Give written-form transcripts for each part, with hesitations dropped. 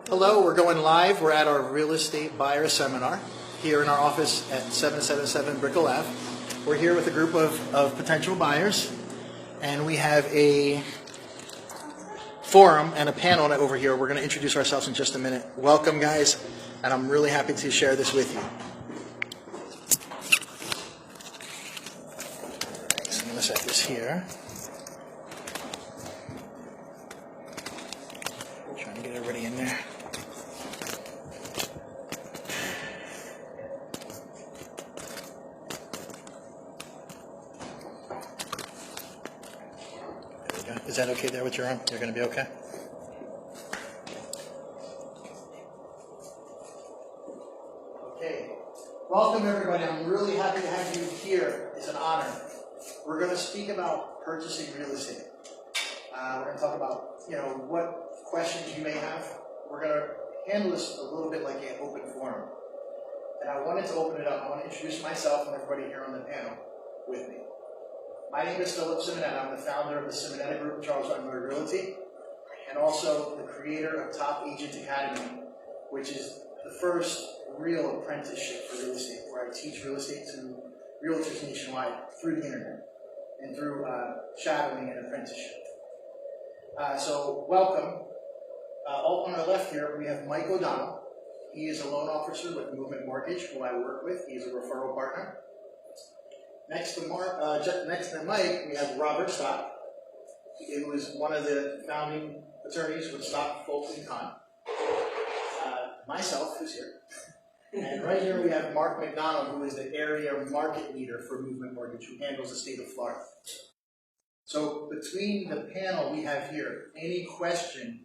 Hello, we're going live. We're at our real estate buyer seminar here in our office at 777 Brickell Ave. We're here with a group of potential buyers, and we have a forum and a panel over here. We're going to introduce ourselves in just a minute. Welcome, guys, and I'm really happy to share this with you. So I'm going to set this here. Trying to get everybody in there. There we go. Is that okay there with your arm? You're going to be okay? Okay. Welcome, everybody. I'm really happy to have you here. It's an honor. We're going to speak about purchasing real estate. We're going to talk about, what questions you may have. We're going to handle this a little bit like an open forum. And I wanted to open it up. I want to introduce myself and everybody here on the panel with me. My name is Simonetta. I'm the founder of the Simonetta Group, Charles Miller Realty, and also the creator of Top Agent Academy, which is the first real apprenticeship for real estate, where I teach real estate to realtors nationwide through the internet and through shadowing and apprenticeship. So welcome. On our left here, we have Mike O'Donnell. He is a loan officer with Movement Mortgage, who I work with. He's a referral partner. Next to Mike, we have Robert Stock, who is one of the founding attorneys with Stock, Fulton & Kahn. Myself, who's here. And right here we have Mark McDonald, who is the area market leader for Movement Mortgage, who handles the state of Florida. So between the panel we have here, any question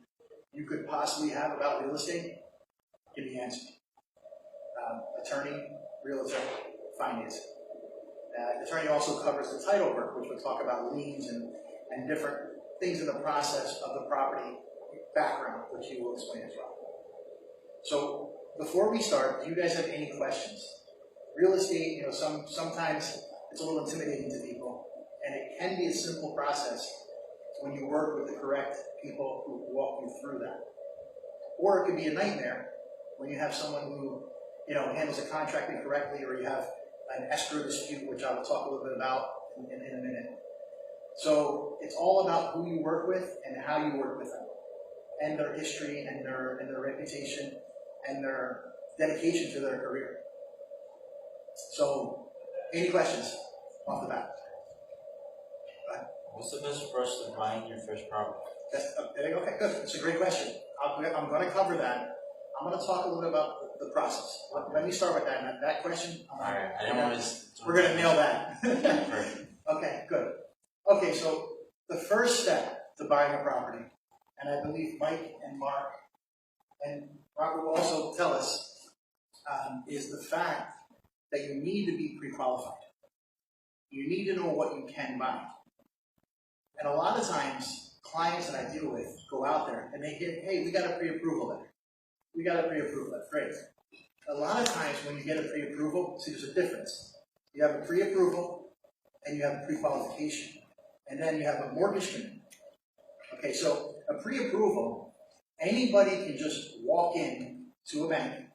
you could possibly have about real estate can be answered. Attorney, realtor, finance. The attorney also covers the title work, which will talk about liens and different things in the process of the property background, which he will explain as well. So before we start, do you guys have any questions? Real estate, sometimes it's a little intimidating to people, and it can be a simple process when you work with the correct people who walk you through that. Or it could be a nightmare when you have someone who, handles the contracting correctly, or you have an escrow dispute, which I will talk a little bit about in a minute. So it's all about who you work with and how you work with them, and their history and their reputation and their dedication to their career. So, any questions off the bat? What's the best approach to buying your first property? Okay, good. That's a great question. I'm going to cover that. I'm going to talk a little bit about the process. Let me start with that question. All right. I don't want to. We're going to nail that. Perfect. Okay, good. Okay, so the first step to buying a property, and I believe Mike and Mark and Robert will also tell us, is the fact that you need to be pre-qualified. You need to know what you can buy. And a lot of times, clients that I deal with go out there and they hear, hey, we got a pre-approval letter. We got a pre-approval letter. Great. A lot of times when you get a pre-approval, see, there's a difference. You have a pre-approval and you have a pre-qualification. And then you have a mortgage commitment. Okay, so a pre-approval, anybody can just walk in to a bank.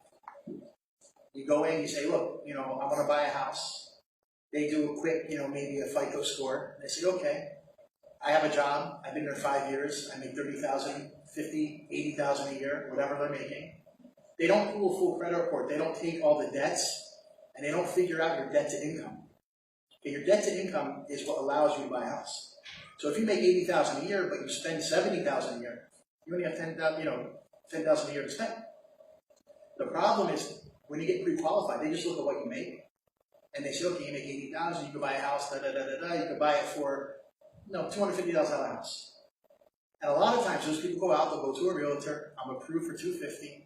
You go in, you say, look, I want to buy a house. They do a quick, maybe a FICO score. They say, okay, I have a job. I've been there 5 years. I make $30,000, $50,000, $80,000 a year, whatever they're making. They don't do a full credit report. They don't take all the debts, and they don't figure out your debt to income. Okay, your debt to income is what allows you to buy a house. So if you make $80,000 a year, but you spend $70,000 a year, you only have $10,000 a year to spend. The problem is when you get pre-qualified, they just look at what you make, and they say, okay, you make $80,000, you can buy a house, you can buy it for $250,000 house. And a lot of times those people go out, they'll go to a realtor, I'm approved for $250,000,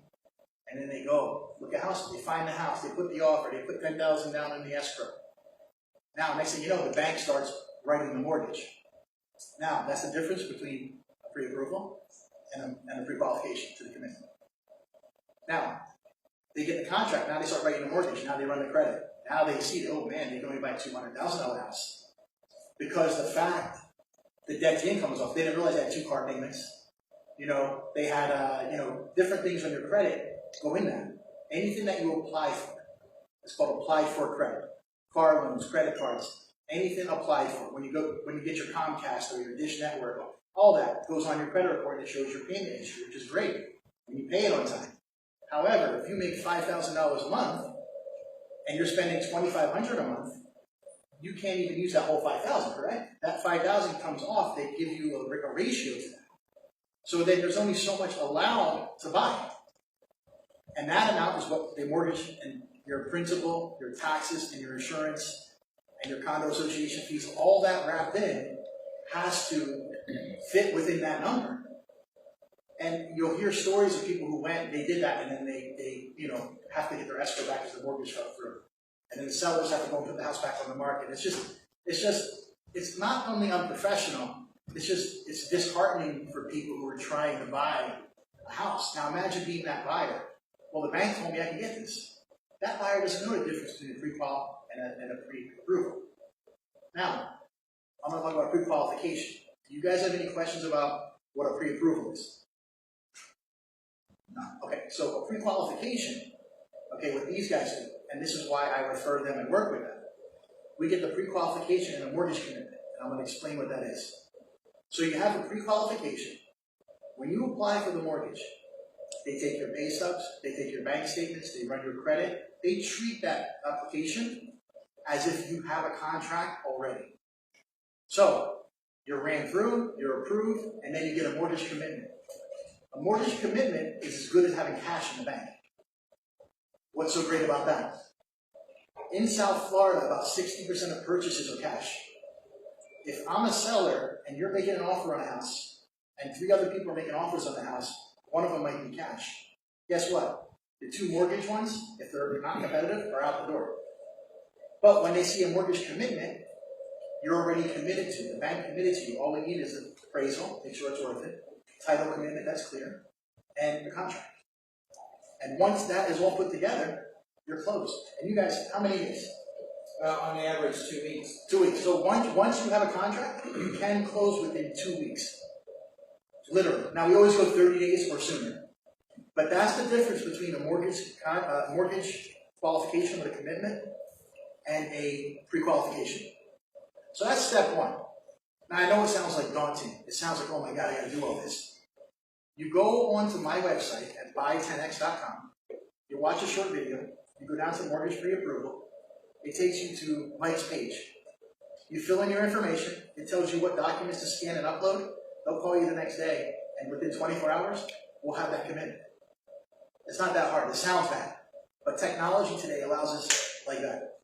and then they go look at houses, they find the house, they put the offer, they put $10,000 down in the escrow. Now, next thing you know, the bank starts writing the mortgage. Now, that's the difference between a pre-approval and a pre-qualification to the commitment. Now, they get the contract, now they start writing the mortgage, now they run the credit. Now they see, oh man, they can only buy a $200,000 house. Because the fact the debt to income was off, they didn't realize they had 2 car payments. They had, different things on your credit go in that. Anything that you apply for, it's called applied for credit. Car loans, credit cards, anything applied for. When you get your Comcast or your Dish Network, all that goes on your credit report and it shows your payment history, which is great when you pay it on time. However, if you make $5,000 a month and you're spending $2,500 a month, you can't even use that whole $5,000, correct? That $5,000 comes off. They give you a ratio to that. So then there's only so much allowed to buy. And that amount is what the mortgage and your principal, your taxes, and your insurance, and your condo association fees, all that wrapped in, has to fit within that number. And you'll hear stories of people who went, they did that, and then they have to get their escrow back because the mortgage fell through. And then the sellers have to go and put the house back on the market. It's not only unprofessional, it's disheartening for people who are trying to buy a house. Now imagine being that buyer. Well, the bank told me I can get this. That buyer doesn't know the difference between a pre-qual and a pre-approval. Now, I'm going to talk about pre-qualification. Do you guys have any questions about what a pre-approval is? No. Okay, so a pre-qualification, what these guys do, and this is why I refer them and work with them. We get the pre-qualification and a mortgage commitment, and I'm going to explain what that is. So you have a pre-qualification. When you apply for the mortgage, they take your pay stubs, they take your bank statements, they run your credit. They treat that application as if you have a contract already. So you're ran through, you're approved, and then you get a mortgage commitment. A mortgage commitment is as good as having cash in the bank. What's so great about that? In South Florida, about 60% of purchases are cash. If I'm a seller and you're making an offer on a house, and 3 other people are making offers on the house, one of them might be cash. Guess what? The 2 mortgage ones, if they're not competitive, are out the door. But when they see a mortgage commitment, you're already committed to it. The bank committed to you. All we need is an appraisal, make sure it's worth it, title commitment, that's clear, and the contract. And once that is all put together, you're closed. And you guys, how many days? On the average, 2 weeks. 2 weeks. So once you have a contract, you can close within 2 weeks. Literally. Now, we always go 30 days or sooner. But that's the difference between a mortgage qualification with a commitment and a pre-qualification. So that's step 1. Now, I know it sounds like daunting. It sounds like, oh my God, I got to do all this. You go onto my website at buy10x.com. You watch a short video. You go down to mortgage pre-approval. It takes you to Mike's page. You fill in your information. It tells you what documents to scan and upload. They'll call you the next day, and within 24 hours, we'll have that commitment. It's not that hard. It sounds bad. But technology today allows us like that.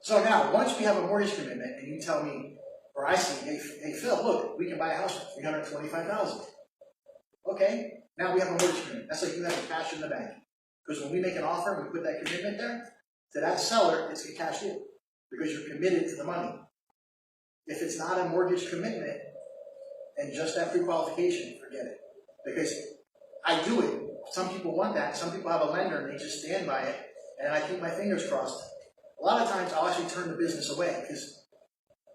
So now, once we have a mortgage commitment, and you tell me, or I see, hey Phil, look, we can buy a house for $325,000. Okay, now we have a mortgage commitment. That's like you have the cash in the bank. Because when we make an offer and we put that commitment there, to that seller, it's a cash deal. Because you're committed to the money. If it's not a mortgage commitment, and just that pre-qualification, forget it. Because I do it. Some people want that. Some people have a lender and they just stand by it, and I keep my fingers crossed. A lot of times I'll actually turn the business away because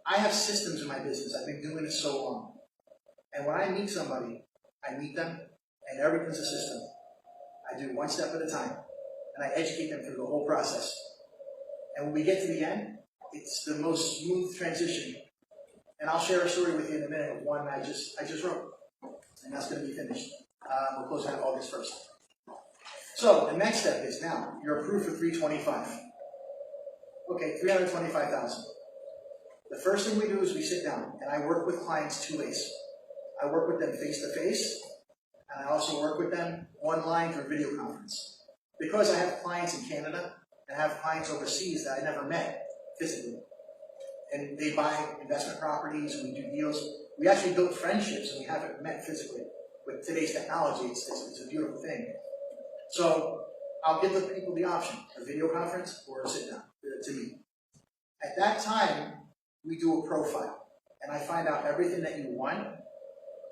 I have systems in my business. I've been doing it so long. And when I meet somebody, I meet them, and everything's a system. I do one step at a time, and I educate them through the whole process. And when we get to the end, it's the most smooth transition. And I'll share a story with you in a minute of one I just wrote, and that's going to be finished. We'll close out August 1st. So the next step is now you're approved for $325,000. Okay, $325,000. The first thing we do is we sit down, and I work with clients 2 ways. I work with them face to face, and I also work with them online through video conference. Because I have clients in Canada and I have clients overseas that I never met physically. And they buy investment properties, and we do deals. We actually built friendships, and we haven't met physically. With today's technology, it's a beautiful thing. So I'll give the people the option, a video conference or a sit down to meet. At that time, we do a profile, and I find out everything that you want,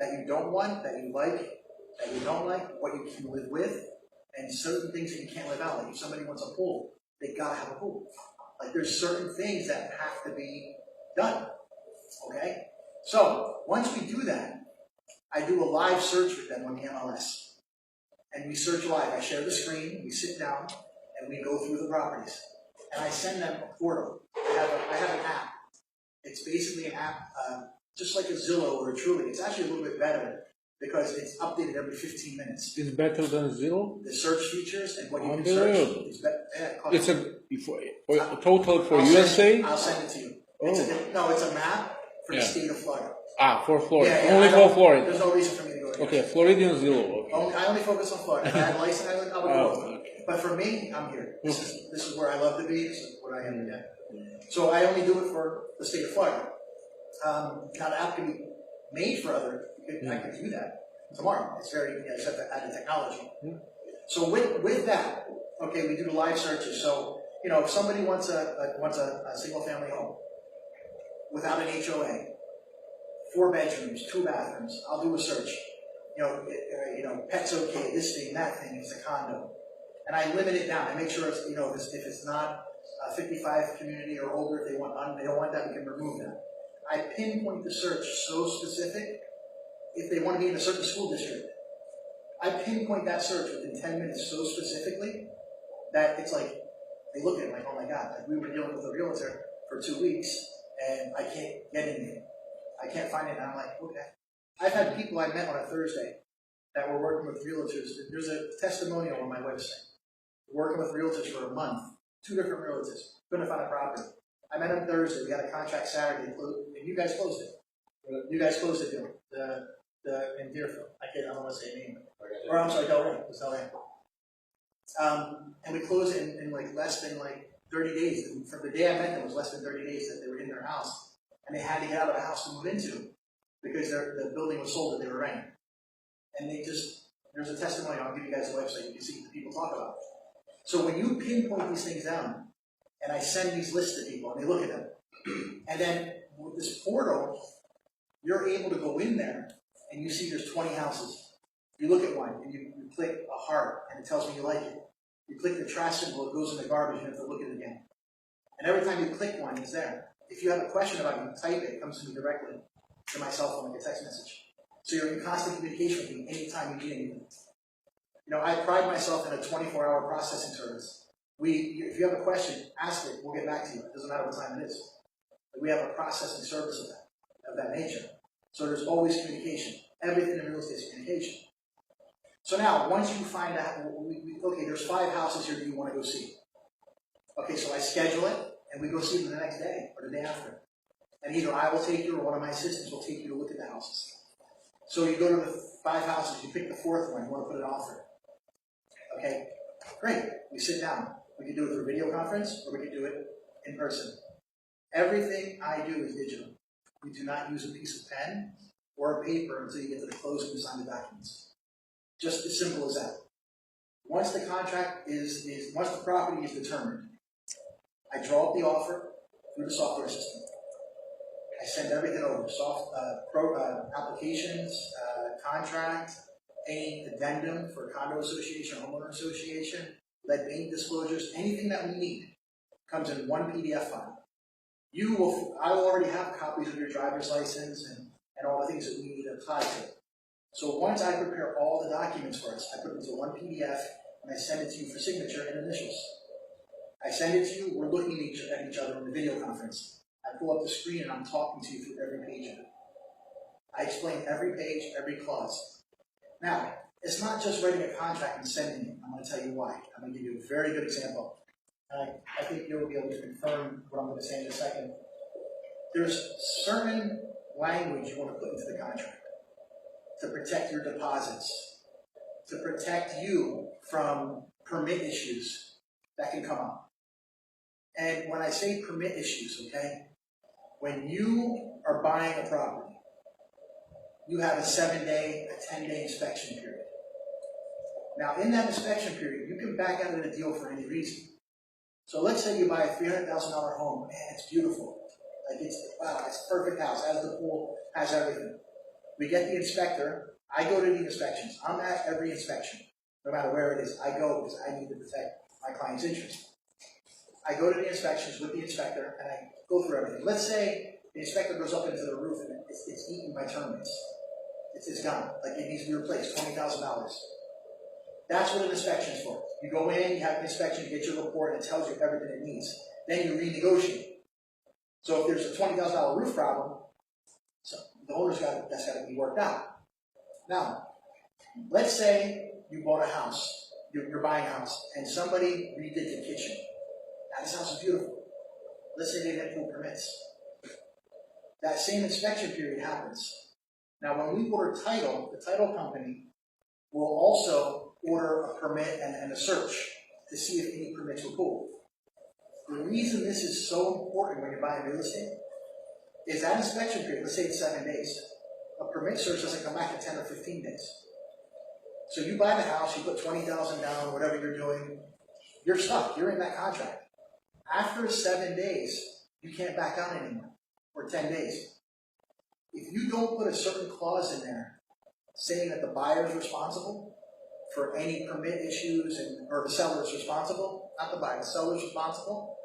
that you don't want, that you like, that you don't like, what you can live with, and certain things that you can't live out. Like if somebody wants a pool, they gotta have a pool. Like there's certain things that have to be done, okay? So once we do that, I do a live search with them on the MLS. And we search live. I share the screen, we sit down, and we go through the properties. And I send them a portal. I have an app. It's basically an app, just like a Zillow or a Truly. It's actually a little bit better because it's updated every 15 minutes. It's better than Zillow? The search features and what you can search. It's a total for USA? I'll send it to you. Oh. It's a map for the state of Florida. Ah, for Florida. Yeah, only for Florida. There's no reason for me to go here. Okay, Floridian Zillow. Okay. I only focus on Florida. If I had a license, I would go. Okay. But for me, I'm here. This is where I love to be. This is what I am. Yeah. So I only do it for the state of Florida. Now the app can be made for other. I could do that tomorrow. It's very, you just have to add the technology. So with that, okay, we do the live searches. So, if somebody wants a single family home without an HOA, 4 bedrooms, 2 bathrooms, I'll do a search. Pets okay, this thing, that thing, it's a condo. And I limit it down. I make sure it's, if it's not a 55 community or older, if they don't want that, we can remove that. I pinpoint the search so specific. If they want to be in a certain school district, I pinpoint that search within 10 minutes so specifically that it's like, they look at it like, oh my God, like we were dealing with a realtor for 2 weeks and I can't get in there. I can't find it. And I'm like, okay. I've had people I met on a Thursday that were working with realtors. There's a testimonial on my website. Working with realtors for a month, 2 different realtors, couldn't find a property. I met them Thursday, we got a contract Saturday, and you guys closed it. You guys closed the deal, in Deerfield. I don't want to say a name. Or I'm sorry, Delray. It was Delray. And we closed it in like less than 30 days. And from the day I met them, it was less than 30 days that they were in their house. And they had to get out of the house to move into because the building was sold that they were renting. And there's a testimony, I'll give you guys a website, you can see what people talk about. So when you pinpoint these things down, and I send these lists to people, and they look at them, and then with this portal, you're able to go in there, and you see there's 20 houses. You look at one, and you click a heart, and it tells me you like it. You click the trash symbol, it goes in the garbage, and you have to look at it again. And every time you click one, it's there. If you have a question about it, you type it, it comes to me directly, to my cell phone, like a text message. So you're in constant communication with me anytime you need anything. I pride myself in a 24-hour processing service. If you have a question, ask it, we'll get back to you. It doesn't matter what time it is. We have a processing service of that nature. So there's always communication. Everything in real estate is communication. So now, once you find out, okay, there's 5 houses here that you want to go see. Okay, so I schedule it, and we go see them the next day or the day after. And either I will take you or one of my assistants will take you to look at the houses. So you go to the 5 houses, you pick the 4th one, you want to put an offer. Okay, great. We sit down. We can do it through video conference, or we can do it in person. Everything I do is digital. We do not use a piece of pen or a paper until you get to the closing and sign the documents. Just as simple as that. Once the contract once the property is determined, I draw up the offer through the software system. I send everything over, applications, contract, any addendum for condo association, homeowner association, lead paint disclosures, anything that we need comes in one PDF file. I will already have copies of your driver's license and all the things that we need to apply to. So once I prepare all the documents for us, I put it into one PDF and I send it to you for signature and initials. I send it to you, we're looking at each other in the video conference. I pull up the screen and I'm talking to you through every page of it. I explain every page, every clause. Now, it's not just writing a contract and sending it. I'm going to tell you why. I'm going to give you a very good example. I think you'll be able to confirm what I'm going to say in a second. There's certain language you want to put into the contract to protect your deposits, to protect you from permit issues that can come up. And when I say permit issues, okay, when you are buying a property, you have a 7-day, a 10-day inspection period. Now, in that inspection period, you can back out of the deal for any reason. So let's say you buy a $300,000 home. Man, it's beautiful. It's a perfect house. Has the pool, has everything. We get the inspector. I go to the inspections. I'm at every inspection, no matter where it is. I go because I need to protect my client's interest. I go to the inspections with the inspector, and I go through everything. Let's say the inspector goes up into the roof, and it's eaten by termites. it's gone, like it needs to be replaced, $20,000. That's what an inspection's for. You go in, you have an inspection, you get your report, and it tells you everything it needs. Then you renegotiate. So if there's a $20,000 roof problem, so the owner's that's got to be worked out. Now, let's say you bought a house, you're buying a house, and somebody redid the kitchen. Now this house is beautiful. Let's say they didn't pull permits. That same inspection period happens. Now when we order title, the title company will also order a permit and a search to see if any permits were pulled. The reason this is so important when you're buying real estate is that inspection period, let's say it's 7 days. A permit search doesn't come back in 10 or 15 days. So you buy the house, you put $20,000 down, whatever you're doing, you're stuck, you're in that contract. After 7 days, you can't back out anymore, or 10 days. If you don't put a certain clause in there saying that the buyer is responsible for any permit issues, or the seller is responsible, not the buyer, the seller is responsible,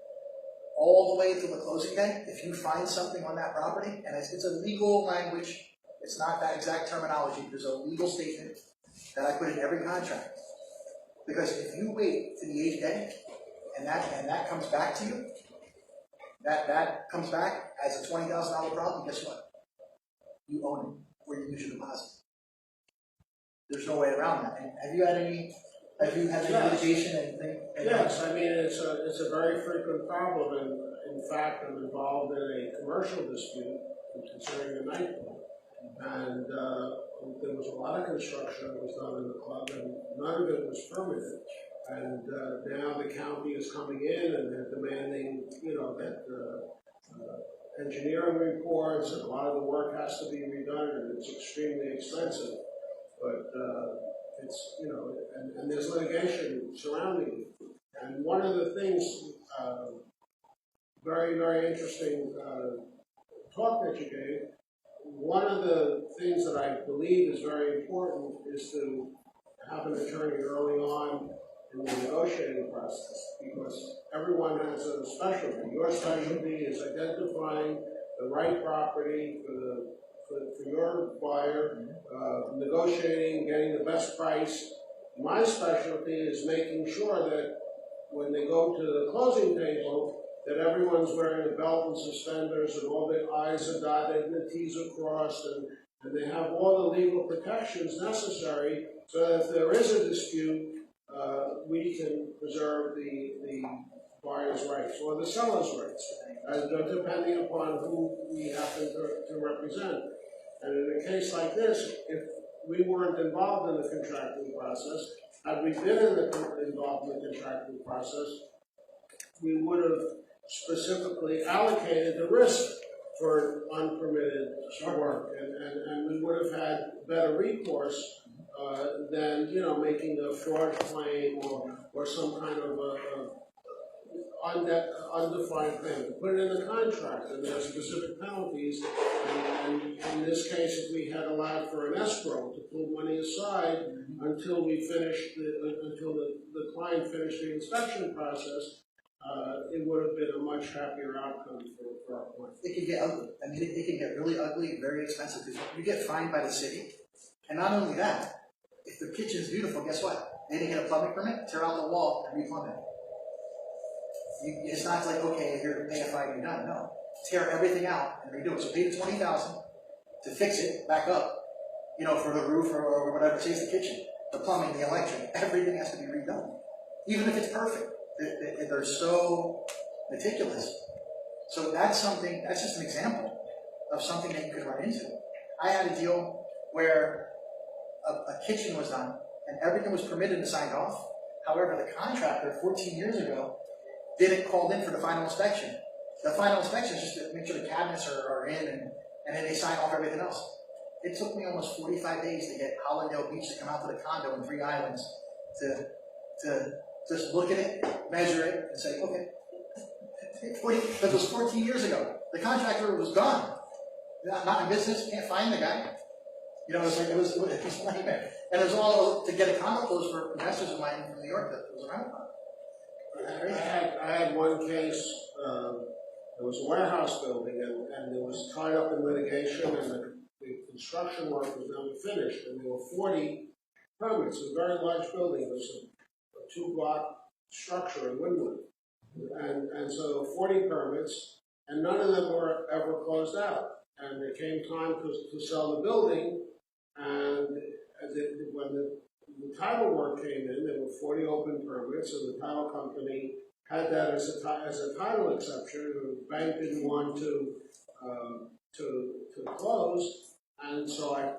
all the way to the closing day, if you find something on that property, and it's a legal language, it's not that exact terminology, there's a legal statement that I put in every contract. Because if you wait to the 8th day, and that comes back to you, that comes back as a $20,000 problem, guess what? You own it, or you lose your deposit. There's no way around that. And have you had any litigation and thing? Yes, I mean, it's a very frequent problem, and in fact, I'm involved in a commercial dispute concerning a nightclub. And there was a lot of construction that was done in the club, and none of it was permitted. And now the county is coming in and they're demanding, that engineering reports, and a lot of the work has to be redone, and it's extremely expensive. But it's, and there's litigation surrounding it. And one of the things, very, very interesting talk that you gave, one of the things that I believe is very important is to have an attorney early on in the negotiating process, because everyone has a specialty. Your specialty is identifying the right property for your buyer, negotiating, getting the best price. My specialty is making sure that when they go to the closing table, that everyone's wearing a belt and suspenders, and all the I's are dotted and the T's are crossed, and they have all the legal protections necessary so that if there is a dispute, we can preserve the buyer's rights or the seller's rights, depending upon who we happen to represent. And in a case like this, if we weren't involved in the contracting process, had we been involved in the contracting process, we would have specifically allocated the risk for unpermitted work, and we would have had better recourse than making a fraud claim or some kind of undefined thing. Put it in the contract, and there are specific penalties. And in this case, if we had allowed for an escrow to pull money aside until we finished until the client finished the inspection process, it would have been a much happier outcome for our client. It can get ugly. I mean, it can get really ugly and very expensive, because you get fined by the city. And not only that, if the kitchen's beautiful, guess what? They didn't get a plumbing permit, tear out the wall and replumb it. It's not like, okay, here, pay a fine, you're done. No. Tear everything out and redo it. So pay the $20,000 to fix it back up, for the roof or whatever, say it's the kitchen, the plumbing, the electric, everything has to be redone. Even if it's perfect. They're so meticulous. So that's just an example of something that you could run into. I had a deal where a kitchen was done and everything was permitted and signed off. However, the contractor 14 years ago didn't call in for the final inspection. The final inspection is just to make sure the cabinets are in, and then they sign off everything else. It took me almost 45 days to get Hollandale Beach to come out to the condo in 3 Islands to just look at it, measure it, and say, okay. That was 14 years ago. The contractor was gone. Not in business, can't find the guy. It was a nightmare. And it was all to get a condo closed for investors of mine from New York that was around. I had one case, there was a warehouse building, and it was tied up in litigation, and the construction work was never finished, and there were 40 permits. It was a very large building. It was a two-block structure in Wynwood. And so there were 40 permits, and none of them were ever closed out. And it came time to sell the building, and when the title work came in, there were 40 open permits, and the title company had that as a title exception. The bank didn't want to close, and so I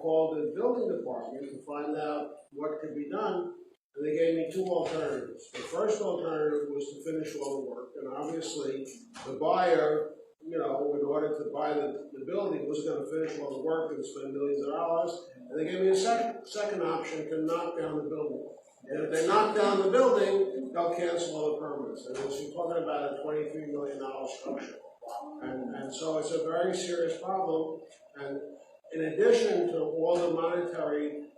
called the building department to find out what could be done, and they gave me two alternatives. The first alternative was to finish all the work, and obviously the buyer, you know, in order to buy the building, was going to finish all the work and spend millions of dollars, and they gave me a second option to knock down the building. And if they knock down the building, they'll cancel all the permits. And we're talking about a $23 million structure. And so it's a very serious problem. And in addition to all the monetary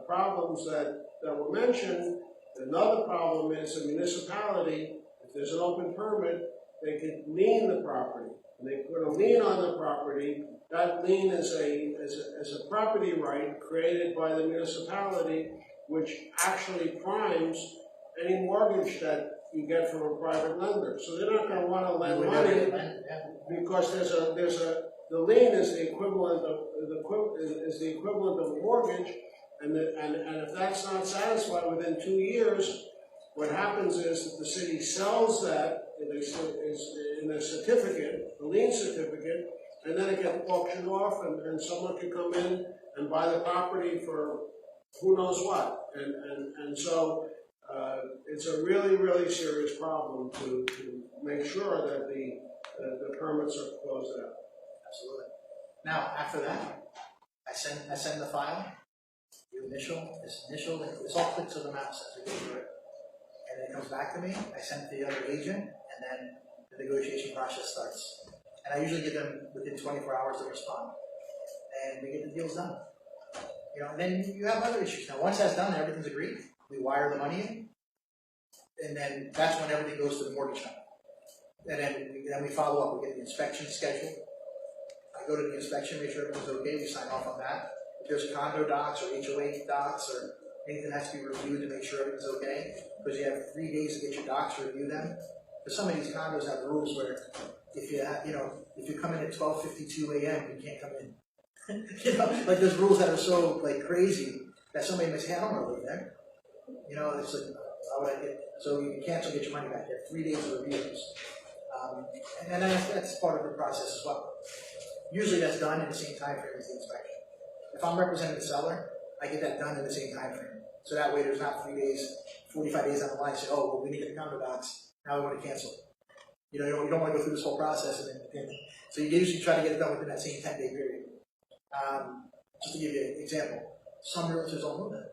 problems that were mentioned, another problem is a municipality, if there's an open permit, they can lien the property. And they put a lien on the property. That lien is a property right created by the municipality, which actually primes any mortgage that you get from a private lender. So they're not going to want to lend money because the lien is the equivalent of a mortgage, and if that's not satisfied within 2 years, what happens is that the city sells that in a certificate, a lien certificate, and then it gets auctioned off, and someone can come in and buy the property for who knows what. And so it's a really, really serious problem to make sure that the permits are closed out. Absolutely. Now, after that, I send the file, this initial, it's all clicked to the mouse as we go through it. And then it comes back to me, I send it to the other agent, and then the negotiation process starts. And I usually get them within 24 hours to respond. And we get the deals done. You know, and then you have other issues. Now, once that's done, everything's agreed. We wire the money in, and then that's when everything goes to the mortgage company. And then we follow up. We get the inspection scheduled. I go to the inspection, make sure everything's okay. We sign off on that. If there's condo docs or HOA docs or anything that has to be reviewed to make sure everything's okay, because you have 3 days to get your docs to review them. Because some of these condos have rules where if you come in at 12:52 a.m., you can't come in. You know, like there's rules that are so like crazy that somebody may say, I don't want to live there. You know, it's like, how would I get? So you cancel, get your money back. You have 3 days to review those. And that's part of the process as well. Usually that's done in the same time frame as the inspection. If I'm representing the seller, I get that done in the same time frame. So that way there's not 3 days, 45 days on the line, say, oh, well, we need to get the condo docs, now we want to cancel. You know, you don't want to go through this whole process. So you usually try to get it done within that same 10-day period. Just to give you an example, some realtors don't know that.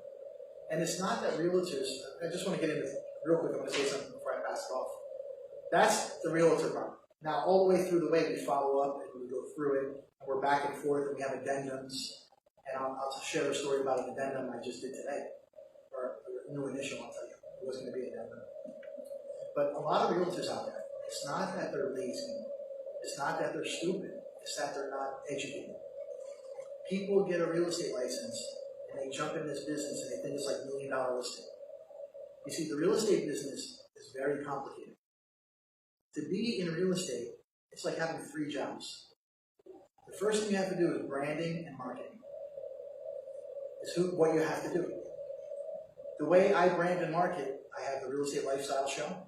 And it's not that realtors, I just want to get into real quick, I'm going to say something before I pass it off. That's the realtor part. Now, all the way through the way, we follow up and we go through it, and we're back and forth, and we have addendums. And I'll share a story about an addendum I just did today, or a new initial, I'll tell you. It wasn't going to be an addendum. But a lot of realtors out there, it's not that they're lazy, it's not that they're stupid, it's that they're not educated. People get a real estate license, and they jump in this business, and they think it's like $1 million listing. You see, the real estate business is very complicated. To be in real estate, it's like having 3 jobs. The first thing you have to do is branding and marketing. It's what you have to do. The way I brand and market, I have the Real Estate Lifestyle Show.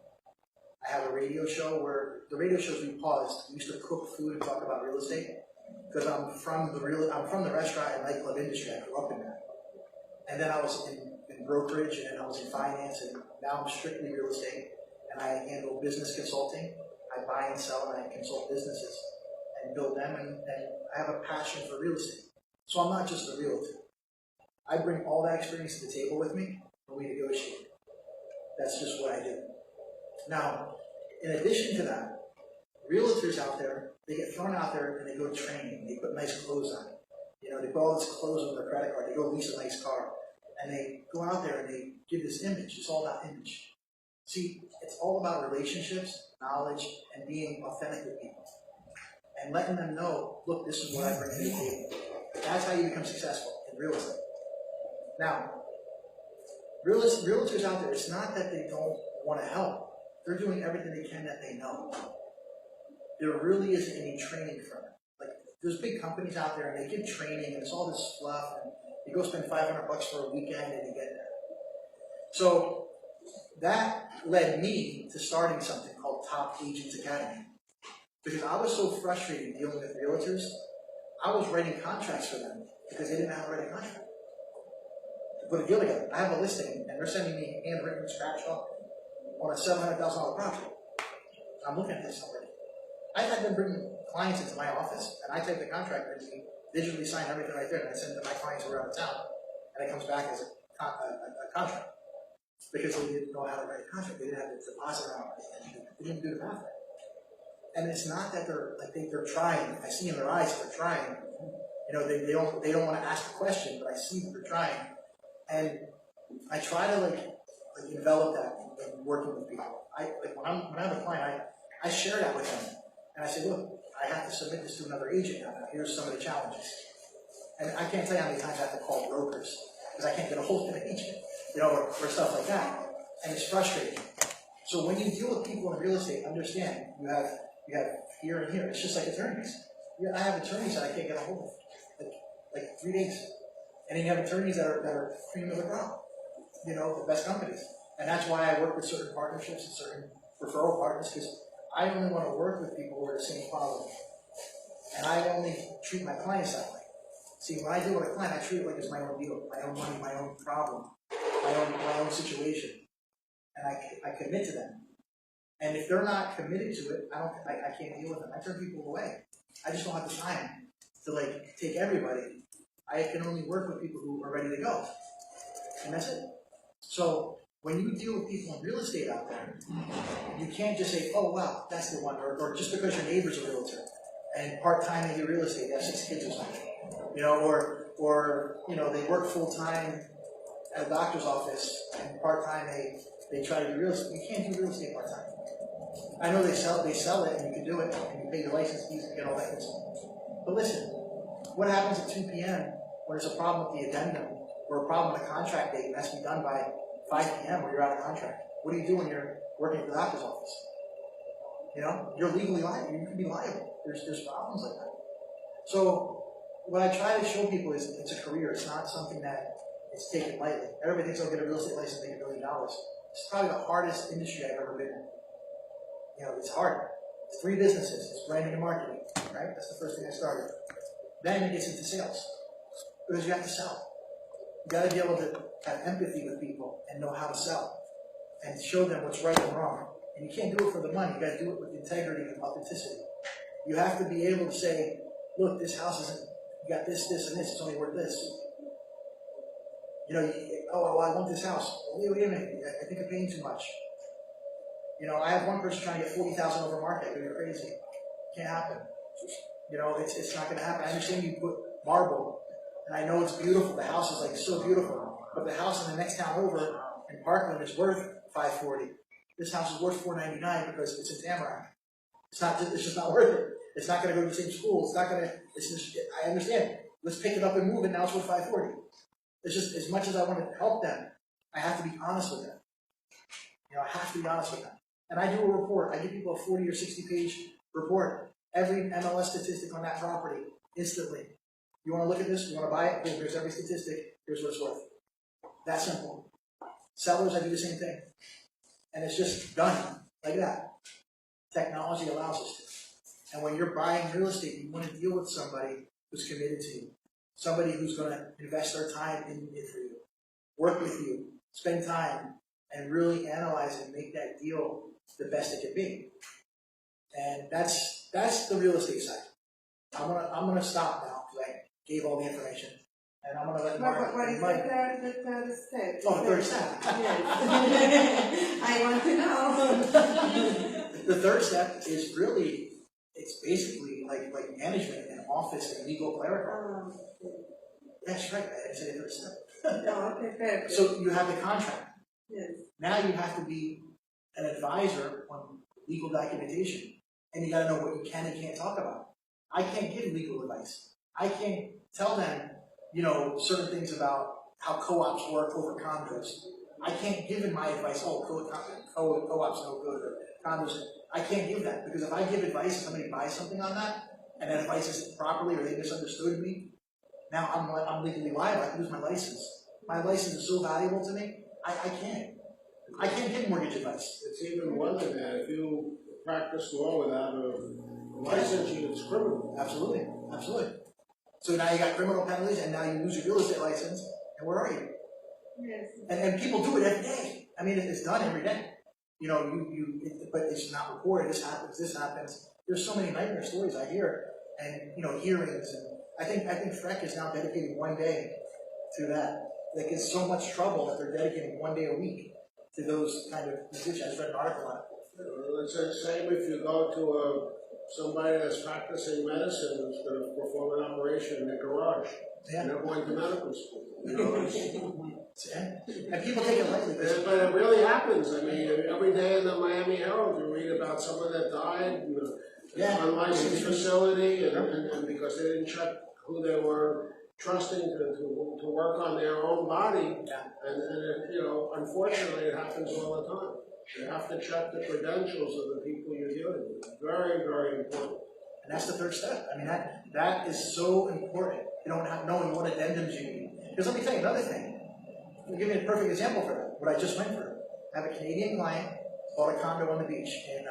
I have a radio show where the radio shows we paused. We used to cook food and talk about real estate because I'm from the restaurant and nightclub industry. I grew up in that. And then I was in brokerage, and then I was in finance, and now I'm strictly real estate. And I handle business consulting. I buy and sell, and I consult businesses and build them, and I have a passion for real estate. So I'm not just a realtor. I bring all that experience to the table with me, and we negotiate. That's just what I do. Now, in addition to that, realtors out there, they get thrown out there and they go to training. They put nice clothes on. You know, they put all this clothes on their credit card. They go lease a nice car. And they go out there and they give this image. It's all about image. See, it's all about relationships, knowledge, and being authentic with people. And letting them know, look, this is what I bring to the table. That's how you become successful in real estate. Now, realtors out there, it's not that they don't want to help. They're doing everything they can that they know. There really isn't any training from it. Like, there's big companies out there and they give training and it's all this fluff and you go spend $500 for a weekend and you get there. So that led me to starting something called Top Agents Academy. Because I was so frustrated dealing with realtors, I was writing contracts for them because they didn't know how to write a contract. To put a deal together, I have a listing and they're sending me handwritten scratch off on a $700,000 property. I'm looking at this already. I've had them bring clients into my office and I type the contract and digitally sign everything right there and I send it to my clients who are out of town and it comes back as a contract. Because they didn't know how to write a contract, they didn't have the deposit amount, they didn't do the math right. And it's not that they're trying. I see in their eyes they're trying. You know, they don't want to ask the question, but I see that they're trying. And I try to like develop that in working with people. When I have a client, I share that with them, and I say, look, I have to submit this to another agent now. Here's some of the challenges. And I can't tell you how many times I have to call brokers because I can't get a hold of an agent, you know, or stuff like that. And it's frustrating. So when you deal with people in real estate, understand you have here and here. It's just like attorneys. I have attorneys that I can't get a hold of, like 3 days. And then you have attorneys that are cream of the crop, you know, the best companies. And that's why I work with certain partnerships and certain referral partners, because I only want to work with people who are the same quality. And I only treat my clients that way. See, when I deal with a client, I treat it like it's my own deal, my own money, my own problem, my own situation. And I commit to them. And if they're not committed to it, I can't deal with them. I turn people away. I just don't have the time to like take everybody. I can only work with people who are ready to go. And that's it. So when you deal with people in real estate out there, you can't just say, oh wow, that's the one, or just because your neighbor's a realtor and part-time they do real estate, they have 6 kids or something. You know, or you know, they work full-time at a doctor's office and part-time they try to do real estate. You can't do real estate part-time. I know they sell it and you can do it and you pay your license fees and get all that good stuff. But listen, what happens at 2 p.m. when there's a problem with the addendum or a problem with a contract date and that's to be done by 5 p.m. or you're out of contract? What do you do when you're working at the doctor's office? You know, you're legally liable. You can be liable. There's problems like that. So what I try to show people is it's a career. It's not something that is taken lightly. Everybody thinks I'll get a real estate license and make $1 million. It's probably the hardest industry I've ever been in. You know, it's hard. It's 3 businesses. It's branding and marketing, right? That's the first thing I started. Then it gets into sales. Because you have to sell. You got to be able to have empathy with people and know how to sell and show them what's right and wrong. And you can't do it for the money. You got to do it with integrity and authenticity. You have to be able to say, look, this house isn't, you got this, this, and this. It's only worth this. You know, well, I want this house. Wait a minute. I think I'm paying too much. You know, I have one person trying to get $40,000 over market. They're crazy. Can't happen. You know, it's not going to happen. I understand you put marble, and I know it's beautiful. The house is like so beautiful, but the house in the next town over in Parkland is worth $540. This house is worth $499 because it's in Tamarack. It's just not worth it. It's not going to go to the same school. It's not going to. It's just. I understand. Let's pick it up and move it. Now it's worth $540. It's just as much as I want to help them, I have to be honest with them. You know, I have to be honest with them. And I do a report. I give people a 40 or 60-page report. Every MLS statistic on that property, instantly. You want to look at this? You want to buy it? Here's every statistic. Here's what it's worth. That simple. Sellers, I do the same thing. And it's just done like that. Technology allows us to. And when you're buying real estate, you want to deal with somebody who's committed to you. Somebody who's going to invest their time in it for you. Work with you. Spend time. And really analyze and make that deal the best it can be. And that's the real estate side. I'm gonna stop now because I gave all the information, and I'm gonna let Mark. What is the third step? Oh, the third step. Yes. I want to know. The third step is really, it's basically like management and office and legal clerical. Okay. That's right. I didn't say the third step. Oh, okay, perfect. So you have the contract. Yes. Now you have to be an advisor on legal documentation. And you got to know what you can and can't talk about. I can't give legal advice. I can't tell them, certain things about how co-ops work over condos. I can't give in my advice, co-ops no good, or condos. I can't give that, because if I give advice and somebody buys something on that, and that advice isn't properly, or they misunderstood me, now I'm legally liable. I can lose my license. My license is so valuable to me, I can't give mortgage advice. It's even more than that. If you practice law without a license, it's criminal. Absolutely, absolutely. So now you got criminal penalties, and now you lose your real estate license, and where are you? Yes. And people do it every day. I mean, it's done every day. But it's not reported. This happens. There's so many nightmare stories I hear, and hearings. And I think FREC is now dedicating one day to that. Like, it's so much trouble that they're dedicating one day a week to those kind of positions. I just read an article on it. It's the same if you go to somebody that's practicing medicine who's going to perform an operation in their garage. Yeah. And they're going to medical school. And people take it lightly. But it really happens. I mean, every day in the Miami Herald, you read about someone that died in an unlicensed facility, and because they didn't check who they were trusting to work on their own body. Yeah. And unfortunately, it happens all the time. You have to check the credentials of the people you're dealing with. Very, very important. And that's the third step. I mean, that is so important. You don't have knowing what addendums you need. Because let me tell you another thing. I'll give you a perfect example for that, what I just went through. I have a Canadian client, bought a condo on the beach in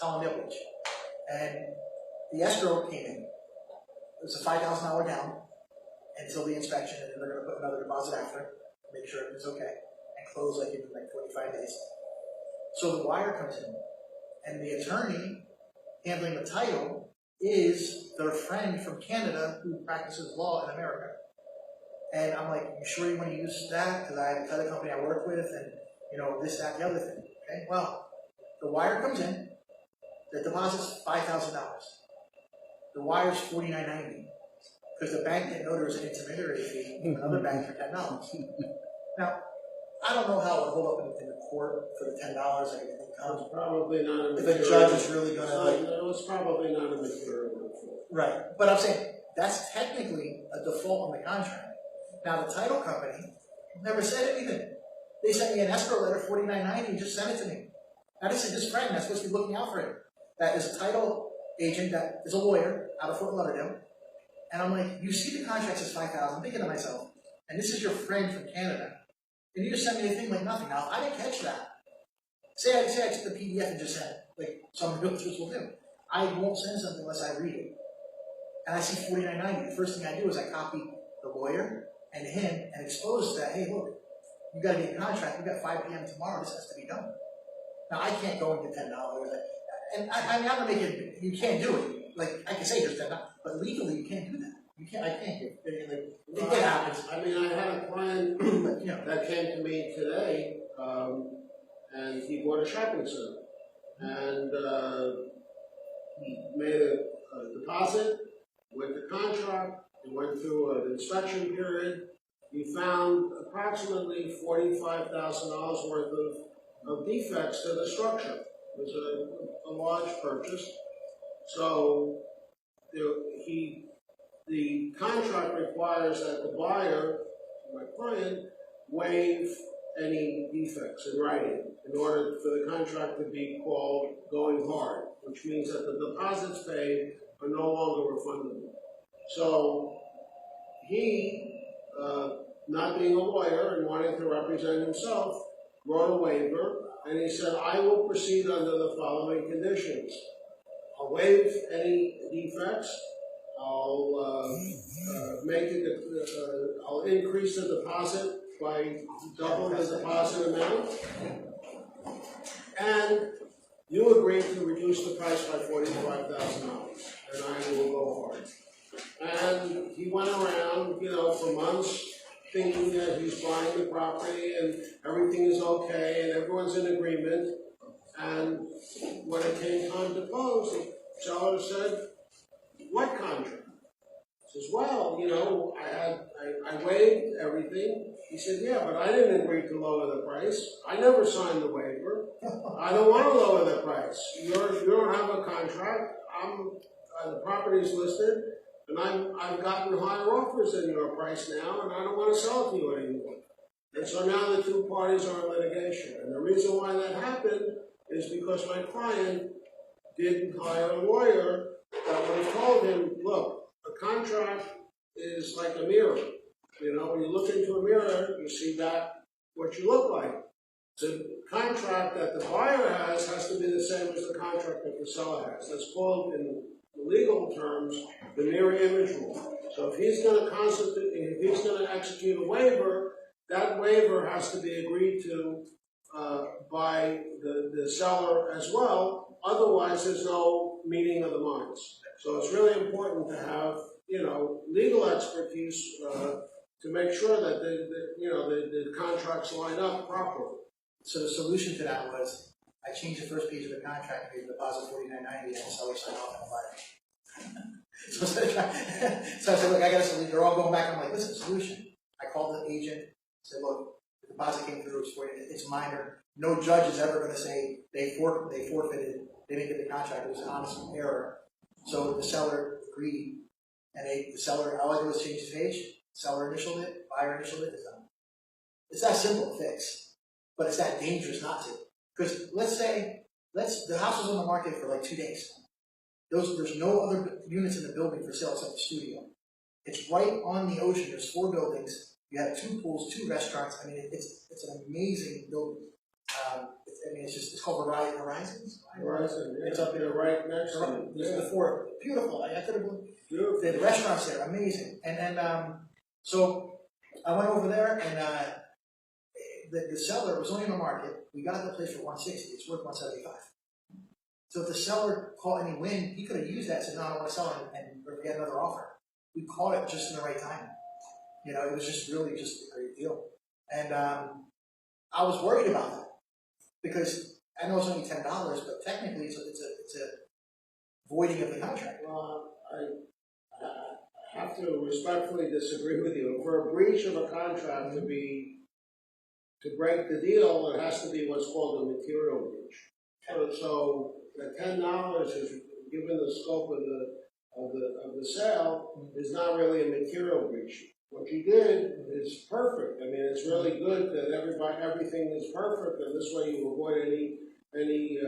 Simonetta Beach. And the escrow came in. It was a $5,000 down until the inspection, and then they're going to put another deposit after to make sure everything's okay, and close like in 25 days. So the wire comes in, and the attorney handling the title is their friend from Canada who practices law in America. And I'm like, you sure you want to use that? Because I have a title company I work with, and this, that, the other thing. Okay, well, the wire comes in, the deposit's $5,000. The wire's $49.90 because the bank didn't know there was an intermediary fee from another bank for $10. Now, I don't know how it would hold up in the court for the $10. It's probably not a if material. the judge is really going to No, it's probably not a material. Right, but I'm saying that's technically a default on the contract. Now the title company never said anything. They sent me an escrow letter, $49.90, and just sent it to me. Now this is his friend that's supposed to be looking out for him. That is a title agent that is a lawyer out of Fort Lauderdale. And I'm like, you see the contract says $5,000. I'm thinking to myself, and this is your friend from Canada, and you just sent me a thing like nothing. Now I didn't catch that. Say I took the PDF and just sent it, like some realtors will do. I won't send something unless I read it. And I see $49.90. The first thing I do is I copy the lawyer and him and expose that, hey, look, you got to be in contract. We got 5 p.m. tomorrow. This has to be done. Now, I can't go and get $10. And I'm not making, you can't do it. Like, I can say there's $10, but legally you can't do that. I can't do it. It happens. I mean, I had a client that came to me today, and he bought a shopping center. And he made a deposit with the contract. He went through an inspection period. He found approximately $45,000 worth of defects to the structure. It was a large purchase. So the contract requires that the buyer, my client, waive any defects in writing in order for the contract to be called going hard, which means that the deposits paid are no longer refundable. So he, not being a lawyer and wanting to represent himself, wrote a waiver, and he said, I will proceed under the following conditions. I'll waive any defects. I'll I'll increase the deposit by double the deposit amount. And you agree to reduce the price by $45,000, and I will go hard. And he went around, for months, thinking that he's buying the property and everything is okay and everyone's in agreement. And when it came time to close, the seller said, what contract? He says, well, I waived everything. He said, yeah, but I didn't agree to lower the price. I never signed the waiver. I don't want to lower the price. You don't have a contract. The property is listed. and I've gotten higher offers than your price now, and I don't want to sell it to you anymore. And so now the two parties are in litigation. And the reason why that happened is because my client didn't hire a lawyer that would have told him, look, a contract is like a mirror. You know, when you look into a mirror, you see that what you look like. The contract that the buyer has to be the same as the contract that the seller has. That's called, in legal terms, the mirror image rule. So if he's going to execute a waiver, that waiver has to be agreed to by the seller as well. Otherwise, there's no meeting of the minds. So it's really important to have, you know, legal expertise to make sure that the contracts line up properly. So the solution to that was, I changed the first page of the contract, made the deposit $49.90, and the seller signed off on the buyer. So I said, look, I got a solution. They're all going back. I'm like, listen, solution. I called the agent, said, look, the deposit came through, it's minor. No judge is ever going to say they forfeited, they didn't get the contract. It was an honest error. So the seller agreed, and the seller, all I did was change his page. Seller initialed it, buyer initialed it, it's done. It's that simple to fix, but it's that dangerous not to. Because the house was on the market for like 2 days. There's no other units in the building for sale except the studio. It's right on the ocean. There's 4 buildings. You have 2 pools, 2 restaurants. I mean, it's an amazing building. It's called Horizons. Horizon, yeah. It's up there right next to it. There's the 4. Beautiful. I could have believed. The restaurants there, amazing. So I went over there, and the seller was only in the market. We got the place for $160. It's worth $175. So if the seller caught any wind, he could have used that and said, no, I don't want to sell it, and get another offer. We caught it just in the right time. You know, it was just really just a great deal. And I was worried about that because I know it's only $10, but technically it's a voiding of the contract. Well, I have to respectfully disagree with you. For a breach of a contract to break the deal, it has to be what's called a material breach. So the $10 is, given the scope of the sale, is not really a material breach. What you did is perfect. I mean, it's really good that everything is perfect, and this way you avoid any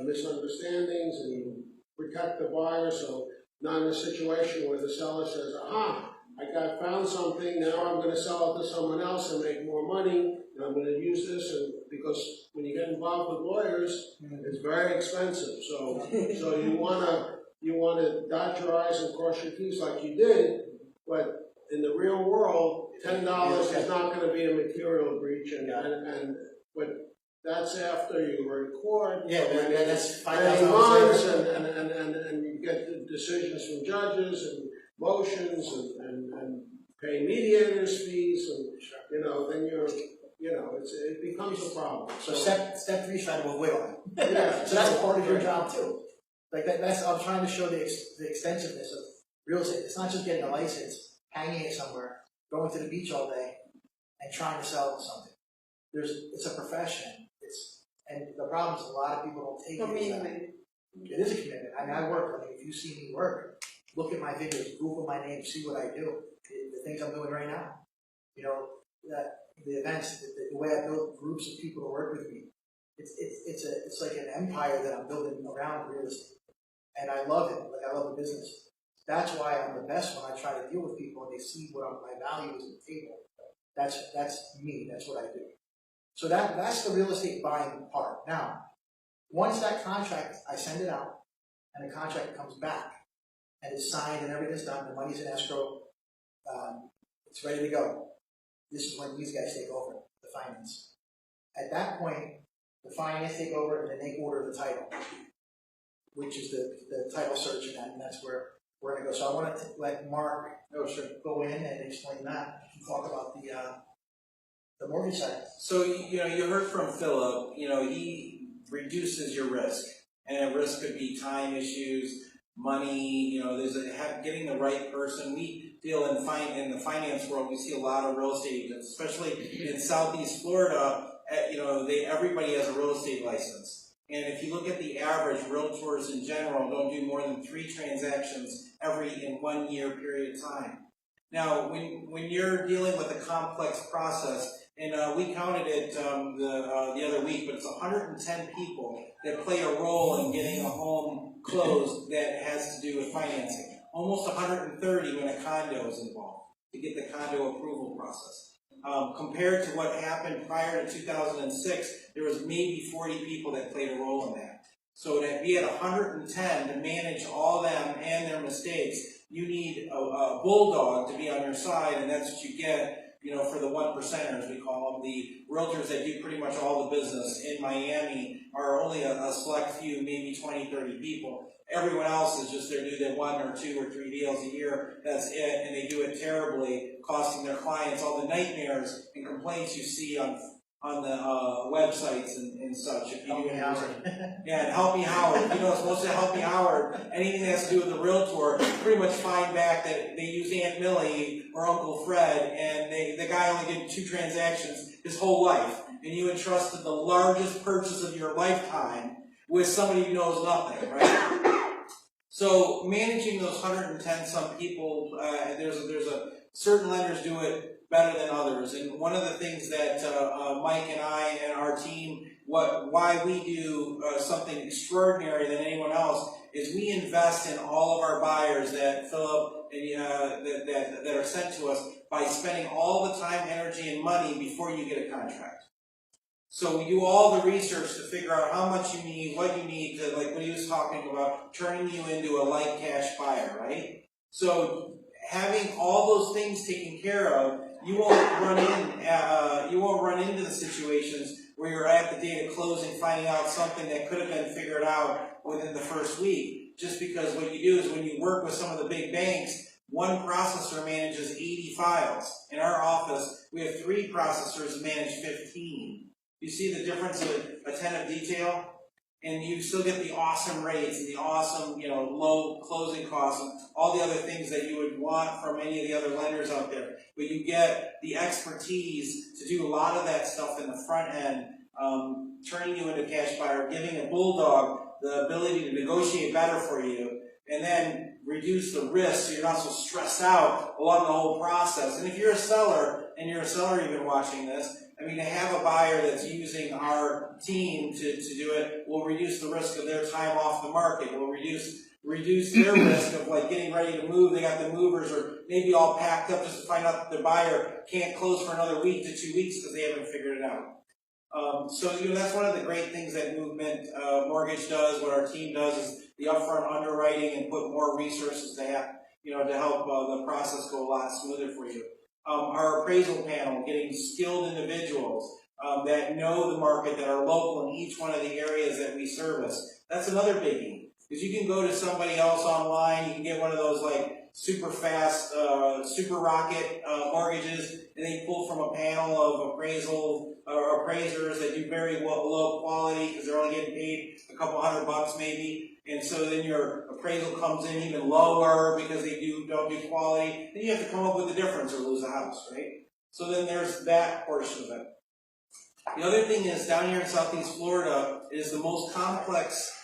misunderstandings and you protect the buyer. So not in a situation where the seller says, aha, I found something, now I'm going to sell it to someone else and make more money, and I'm going to use this, and because when you get involved with lawyers, it's very expensive. So you want to dot your I's and cross your T's like you did, but in the real world, $10 is not going to be a material breach, but that's after you record. Yeah, that's many $5,000 months, and you get the decisions from judges and motions and pay mediators fees, and then it becomes a problem. So step 3 is trying to avoid all that. Yeah. So that's part of your job too. Like that's I'm trying to show the extensiveness of real estate. It's not just getting a license, hanging it somewhere, going to the beach all day, and trying to sell something. It's a profession. And the problem is a lot of people don't take it. It is a commitment. I mean, I work. I mean, if you see me work, look at my videos, Google my name, see what I do, the things I'm doing right now. You know, the events, the way I build groups of people to work with me. It's like an empire that I'm building around real estate, and I love it. Like I love the business. That's why I'm the best when I try to deal with people and they see what my value is at the table. That's me. That's what I do. So that's the real estate buying part. Now, once that contract, I send it out, and the contract comes back, and it's signed and everything's done, the money's in escrow, it's ready to go. This is when these guys take over, the finance. At that point, the finance take over, and then they order the title, which is the title search, and that's where we're going to go. So I want to let Mark go in and explain that, and talk about the mortgage side. So, you heard from Philip, he reduces your risk. And risk could be time issues, money, there's getting the right person. We deal in the finance world, we see a lot of real estate agents, especially in Southeast Florida. Everybody has a real estate license. And if you look at the average, realtors in general don't do more than 3 transactions in 1 year period of time. Now, when you're dealing with a complex process, and we counted it the other week, but it's 110 people that play a role in getting a home closed that has to do with financing. Almost 130 when a condo is involved to get the condo approval process. Compared to what happened prior to 2006, there was maybe 40 people that played a role in that. So to be at 110 to manage all them and their mistakes, you need a bulldog to be on your side, and that's what you get, you know, for the 1%ers, we call them. The realtors that do pretty much all the business in Miami are only a select few, maybe 20, 30 people. Everyone else is just, they do their 1 or 2 or 3 deals a year, that's it, and they do it terribly, costing their clients all the nightmares and complaints you see on the websites and such. If you Help me, Howard. Yeah, and Help Me Howard. You know, it's supposed to Help Me Howard. Anything that has to do with the realtor, pretty much find back that they use Aunt Millie or Uncle Fred, and the guy only did 2 transactions his whole life, and you entrusted the largest purchase of your lifetime with somebody who knows nothing, right? So managing those 110 some people, there's a certain lenders do it better than others, and one of the things that Mike and I and our team, why we do something extraordinary than anyone else, is we invest in all of our buyers that Philip and that are sent to us by spending all the time, energy, and money before you get a contract. So we do all the research to figure out how much you need, what you need to, like what he was talking about, turning you into a light cash buyer, right? So having all those things taken care of, you won't run into the situations where you're at the date of closing finding out something that could have been figured out within the first week. Just because what you do is when you work with some of the big banks, one processor manages 80 files. In our office, we have 3 processors that manage 15. You see the difference of attentive detail? And you still get the awesome rates and the awesome, you know, low closing costs and all the other things that you would want from any of the other lenders out there. But you get the expertise to do a lot of that stuff in the front end, turning you into a cash buyer, giving a bulldog the ability to negotiate better for you, and then reduce the risk so you're not so stressed out along the whole process. And if you're a seller, and you're a seller even watching this, I mean, to have a buyer that's using our team to do it will reduce the risk of their time off the market, will reduce their risk of like getting ready to move, they got the movers, or maybe all packed up just to find out that the buyer can't close for another week to 2 weeks because they haven't figured it out. So, you know, that's one of the great things that Movement Mortgage does, what our team does is the upfront underwriting and put more resources to have, you know, to help the process go a lot smoother for you. Our appraisal panel, getting skilled individuals that know the market, that are local in each one of the areas that we service. That's another biggie. Because you can go to somebody else online, you can get one of those like super fast, super rocket mortgages, and they pull from a panel of appraisers that do very low quality because they're only getting paid a couple $100 maybe. And so then your appraisal comes in even lower because they don't do quality. Then you have to come up with the difference or lose a house, right? So then there's that portion of it. The other thing is down here in Southeast Florida is the most complex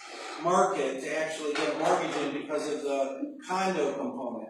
market to actually get a mortgage in because of the condo component.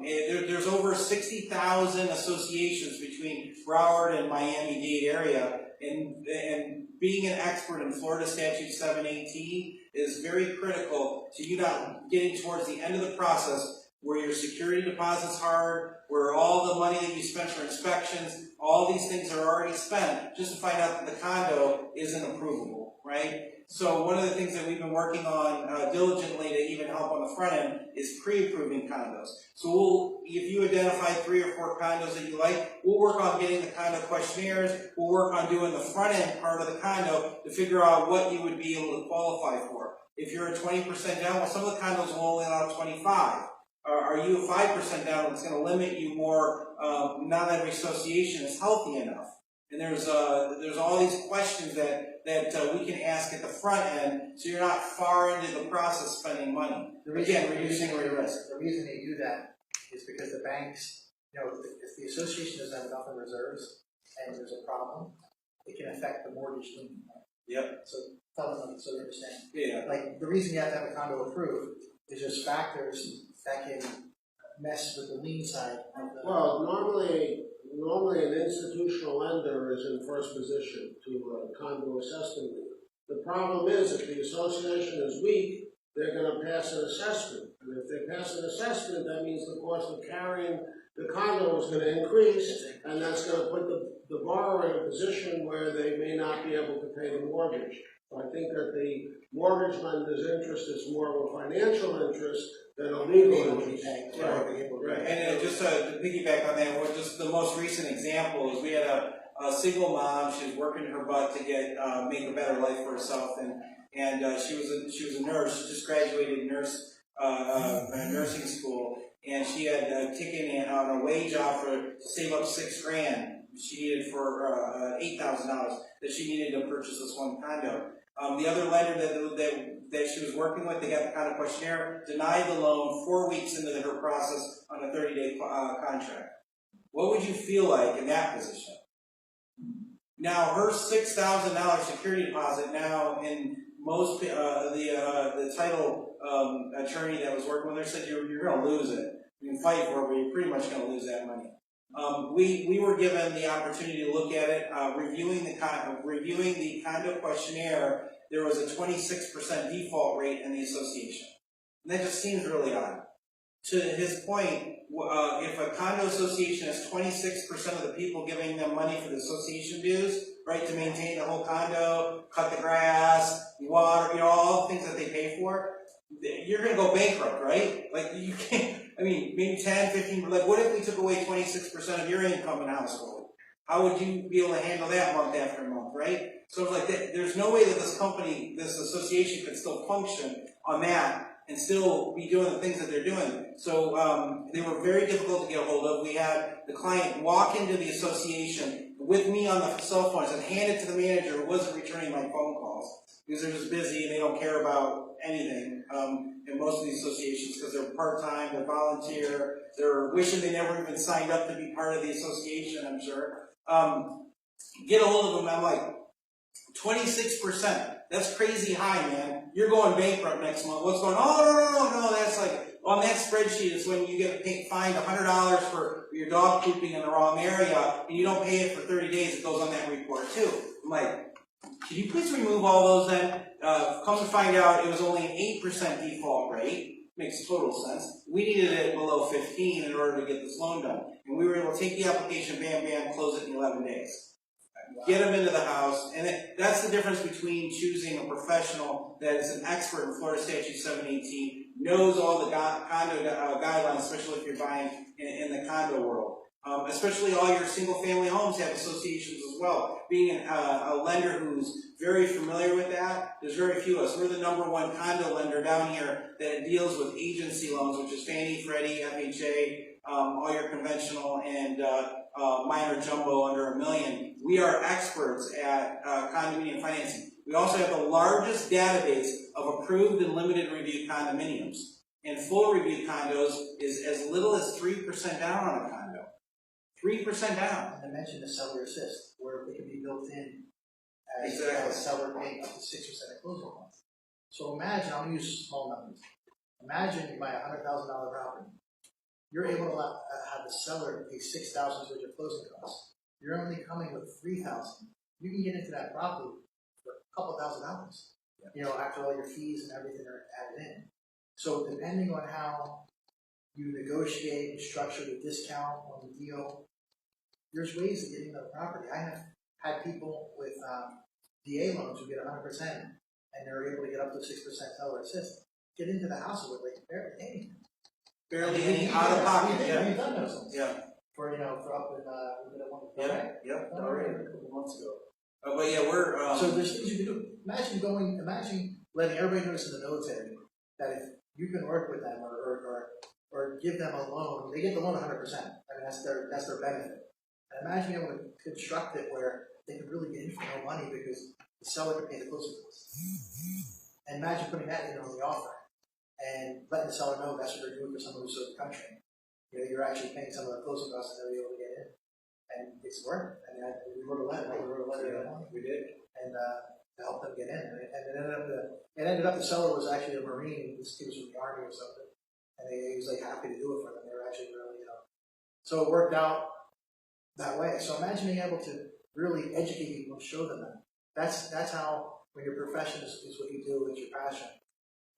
There's over 60,000 associations between Broward and Miami-Dade area, and being an expert in Florida Statute 718 is very critical to you not getting towards the end of the process where your security deposit's hard, where all the money that you spent for inspections, all these things are already spent, just to find out that the condo isn't approvable, right? So one of the things that we've been working on diligently to even help on the front end is pre-approving condos. So if you identify 3 or 4 condos that you like, we'll work on getting the condo questionnaires, we'll work on doing the front end part of the condo to figure out what you would be able to qualify for. If you're at 20% down, well, some of the condos will only allow 25. Are you 5% down? It's going to limit you more. Not every association is healthy enough. And there's all these questions that we can ask at the front end, so you're not far into the process spending money. Again, reducing your risk. The reason they do that is because the banks, you know, if the association doesn't have enough in reserves and there's a problem, it can affect the mortgage lien. Yep. So tell them so they understand. Yeah. Like, the reason you have to have a condo approved is just factors that can mess with the lien side of the. Well, normally an institutional lender is in first position to a condo assessment lien. The problem is, if the association is weak, they're gonna pass an assessment. And if they pass an assessment, that means the cost of carrying the condo is gonna increase, and that's gonna put the borrower in a position where they may not be able to pay the mortgage. So I think that the mortgage lender's interest is more of a financial interest than a legal interest. Right. And just to piggyback on that, just the most recent example is we had a single mom. She was working her butt to get make a better life for herself, and she was a nurse. She just graduated nursing school, and she had taken on a wage offer to save up $6,000 she needed for $8,000 that she needed to purchase this one condo. The other lender that she was working with, they got the condo questionnaire, denied the loan 4 weeks into her process on a 30-day contract. What would you feel like in that position? Now her $6,000 security deposit. Now, in most the title attorney that was working with her said you're going to lose it. You can fight for it, but you're pretty much going to lose that money. We were given the opportunity to look at it, reviewing the condo questionnaire. There was a 26% default rate in the association, and that just seems really odd. To his point, if a condo association has 26% of the people giving them money for the association dues, right, to maintain the whole condo, cut the grass, water, all the things that they pay for, you're going to go bankrupt, right? Like, you can't. I mean, maybe 10, 15, like what if we took away 26% of your income in household? How would you be able to handle that month after month, right? So it's like, there's no way that this company, this association could still function on that and still be doing the things that they're doing. So they were very difficult to get a hold of. We had the client walk into the association with me on the cell phone and hand it to the manager who wasn't returning my phone calls because they're just busy and they don't care about anything. In most of these associations, because they're part-time, they're volunteer, they're wishing they never even signed up to be part of the association, I'm sure. Get a hold of them, I'm like, 26%, that's crazy high, man. You're going bankrupt next month. What's going on? Oh, no, that's like, on that spreadsheet is when you get fined $100 for your dog pooping in the wrong area, and you don't pay it for 30 days, it goes on that report too. I'm like, can you please remove all those then? Come to find out, it was only an 8% default rate. Makes total sense. We needed it below 15 in order to get this loan done. And we were able to take the application, bam, bam, close it in 11 days. Get them into the house. And that's the difference between choosing a professional that is an expert in Florida Statute 718, knows all the condo guidelines, especially if you're buying in the condo world. Especially all your single-family homes have associations as well. Being a lender who's very familiar with that, there's very few of us. We're the #1 condo lender down here that deals with agency loans, which is Fannie, Freddie, FHA, all your conventional and minor jumbo under $1 million. We are experts at condominium financing. We also have the largest database of approved and limited review condominiums. And full review condos is as little as 3% down on a condo. 3% down. And I mentioned the seller assist, where it can be built in as Exactly. a seller paying up to 6% of closing costs. So imagine, I'm going to use small numbers. Imagine you buy a $100,000 property. You're able to have the seller pay $6,000 towards your closing costs. You're only coming with $3,000. You can get into that property for a couple $1,000. After all your fees and everything are added in. So depending on how you negotiate and structure the discount on the deal, there's ways of getting the property. I have had people with DA loans who get 100%, and they're able to get up to 6% seller assist. Get into the house with like barely anything. Barely any out of pocket. We've done those ones. Yeah. For up in we did one. Yep. Already a couple months ago. But yeah, we're So there's things you can do. Imagine letting everybody notice in the military that if you can work with them or give them a loan, they get the loan 100%. I mean that's their benefit. And imagine being able to construct it where they can really get in for no money because the seller can pay the closing costs. And imagine putting that in on the offer and letting the seller know that's what they're doing for someone who's served the country. You're actually paying some of the closing costs and they're able to get in. And it's worked. I mean, we wrote a letter. We did. And to help them get in. And it ended up the seller was actually a Marine, he was from the Army or something, and he was like happy to do it for them. They were actually really, so it worked out that way. So imagine being able to really educate people and show them that. That's how, when your profession is what you do, it's your passion.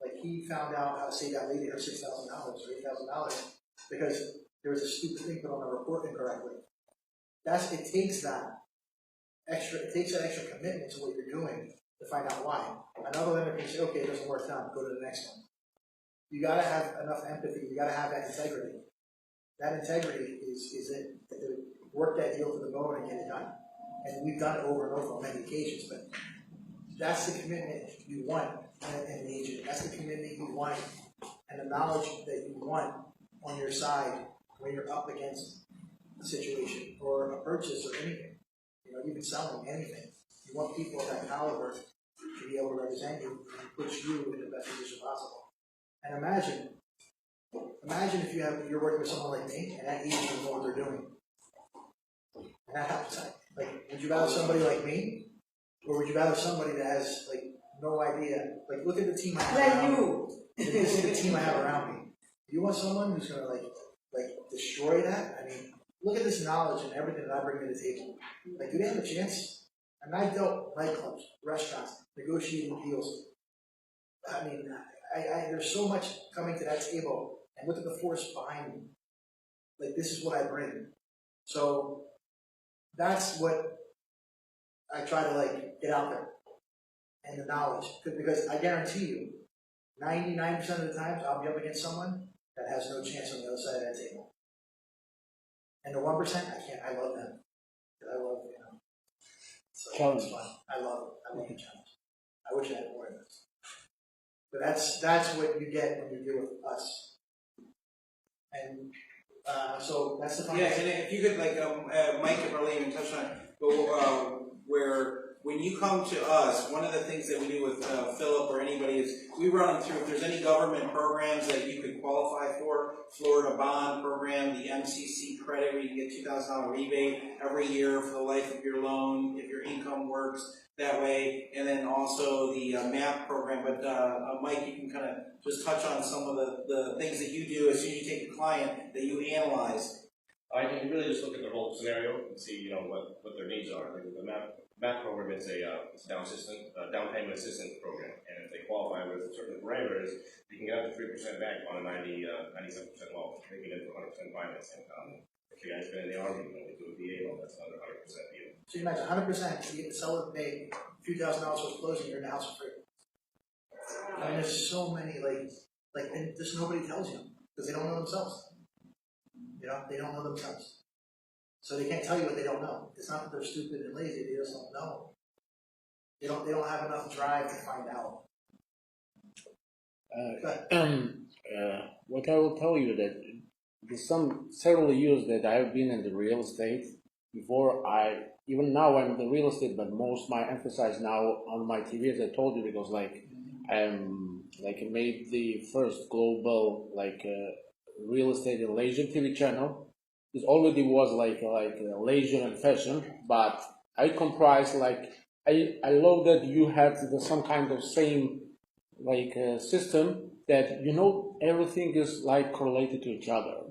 Like he found out how to save that lady her $6,000 or $8,000 because there was a stupid thing put on a report incorrectly. It takes that extra commitment to what you're doing to find out why. Another lender can say, okay, it doesn't work out, go to the next one. You gotta have enough empathy, you gotta have that integrity. That integrity is it. Work that deal to the bone and get it done. And we've done it over and over on many occasions, but that's the commitment you want in an agent. That's the commitment you want and the knowledge that you want on your side when you're up against a situation or a purchase or anything. Even selling anything. You want people of that caliber to be able to represent you and put you in the best position possible. And imagine if you're working with someone like me and that agent doesn't know what they're doing. And that happens. Like, would you rather somebody like me, or would you rather somebody that has like no idea? Like, look at the team I have around me. This is the team I have around me. You want someone who's gonna like destroy that? I mean, look at this knowledge and everything that I bring to the table. Like, do they have a chance? And I've dealt nightclubs, restaurants, negotiating deals. I mean, there's so much coming to that table, and look at the force behind me. Like, this is what I bring. So that's what I try to get out there, and the knowledge, because I guarantee you, 99% of the times I'll be up against someone that has no chance on the other side of that table. And the 1%, I love them. I love, so challenge. It's fun. I love it. I love the challenge. I wish I had more of this. But that's what you get when you deal with us. And so that's the fun. Yeah, and if you could, Mike could probably even touch on it, but where when you come to us, one of the things that we do with Philip or anybody is we run them through if there's any government programs that you could qualify for, Florida bond program, the MCC credit where you can get $2,000 rebate every year for the life of your loan if your income works that way, and then also the MAP program. But Mike, you can kind of just touch on some of the things that you do as soon as you take a client that you analyze. I can really just look at the whole scenario and see, what their needs are. Like the MAP program is a down payment assistance program, and if they qualify with certain parameters, they can get up to 3% back on a 97% loan, making it 100% financing. If you guys been in the Army, when we do a VA loan, that's another 100% deal. So you imagine 100%, you get the seller pay a few $1,000s for closing, you're in the house for free. I mean, there's so many, and just nobody tells you, because they don't know themselves. They don't know themselves. So they can't tell you what they don't know. It's not that they're stupid and lazy, they just don't know. They don't have enough drive to find out. What I will tell you that there's several years that I've been in the real estate. Before even now I'm in the real estate, but most my emphasis now on my TV, as I told you, because I made the first global real estate and leisure TV channel. It already was leisure and fashion, but I comprise I love that you have some kind of same system that everything is correlated to each other.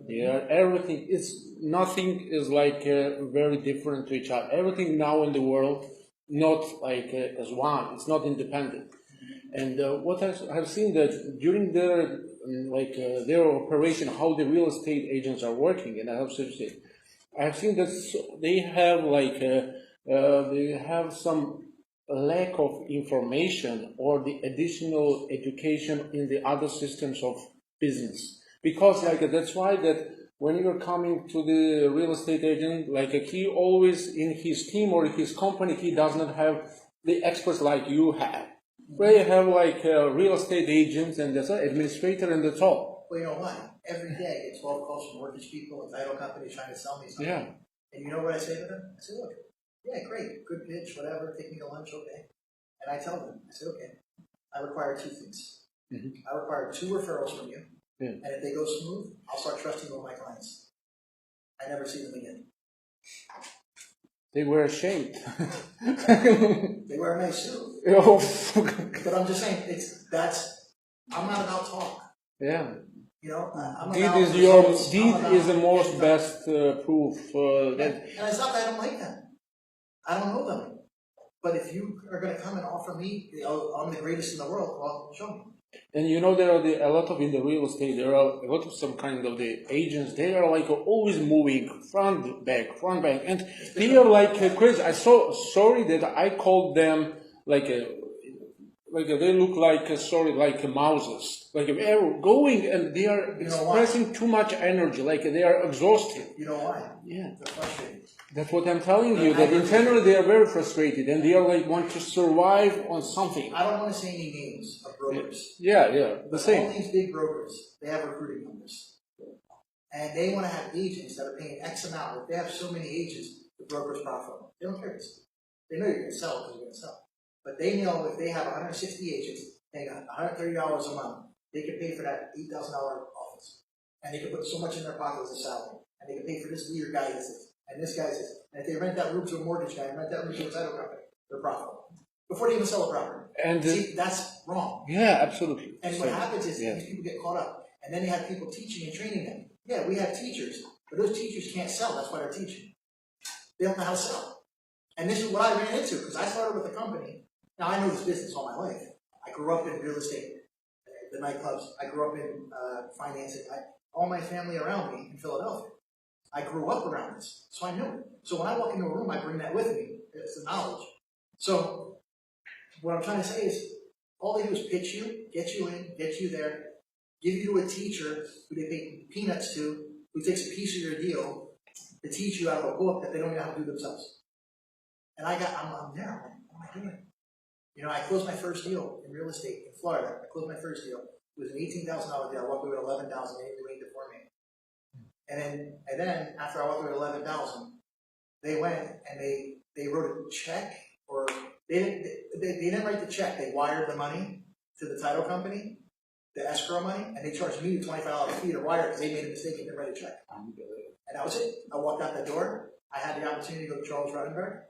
Nothing is very different to each other. Everything now in the world not as one. It's not independent. And what I've seen that during their operation, how the real estate agents are working, and I've seen that they have some lack of information or the additional education in the other systems of business. Because that's why that when you're coming to the real estate agent, he always in his team or his company, he does not have the experts like you have. Where you have real estate agents and that's administrator and that's all. Well, you know what? Every day I get 12 calls from mortgage people and title companies trying to sell me something. Yeah. And you know what I say to them? I say, look, yeah, great, good pitch, whatever, take me to lunch, okay. And I tell them, I say, okay, I require two things. Mm-hmm. I require 2 referrals from you. Yeah. And if they go smooth, I'll start trusting all my clients. I never see them again. They were ashamed. They wear a nice suit. Oh, But I'm just saying, I'm not about talk. yeah. You know, I'm Deed about is your results. deed I'm about is the most getting best proof that. And it's not that I don't like them. I don't know them. But if you are going to come and offer me, I'm the greatest in the world, well, show me. And you know there are a lot of in the real estate. There are a lot of some kind of the agents. They are like always moving front back, and they are like crazy. I so sorry that I called them like they look like like mouses, like they're going and they are expressing too much energy, like they are exhausted. You know why? Yeah, They're frustrated. that's what I'm telling you. That internally they are very frustrated and they are like want to survive on something. I don't want to say any names of brokers. Yeah, the But same. all these big brokers, they have recruiting numbers. And they want to have agents that are paying X amount. If they have so many agents, the brokers profit. They don't care. They know you're going to sell because you're going to sell. But they know if they have 160 agents paying $130 a month, they can pay for that $8,000 office. And they can put so much in their pocket as a salary. And they can pay for this leader guy this, and this guy this. And if they rent that room to a mortgage guy and rent that room to a title company, they're profitable. Before they even sell a property. And see, that's wrong. Yeah, absolutely. And what happens is these people get caught up. And then they have people teaching and training them. Yeah, we have teachers, but those teachers can't sell. That's why they're teaching. They don't know how to sell. And this is what I ran into, because I started with a company. Now, I know this business all my life. I grew up in real estate, the nightclubs. I grew up in financing. All my family around me in Philadelphia. I grew up around this, so I know it. So when I walk into a room, I bring that with me. It's the knowledge. So what I'm trying to say is, all they do is pitch you, get you in, get you there, give you to a teacher who they pay peanuts to, who takes a piece of your deal to teach you out of a book that they don't even know how to do themselves. And I'm there. I'm like, what am I doing? You know, I closed my first deal in real estate in Florida. I closed my first deal. It was an $18,000 deal. I walked away with $11,000. They didn't do anything for me. And then after I walked away with $11,000, they went and they wrote a check, or they didn't write the check. They wired the money to the title company, the escrow money, and they charged me the $25 fee to wire it because they made a mistake and didn't write a check. And that was it. I walked out the door. I had the opportunity to go to Charles Ruttenberg.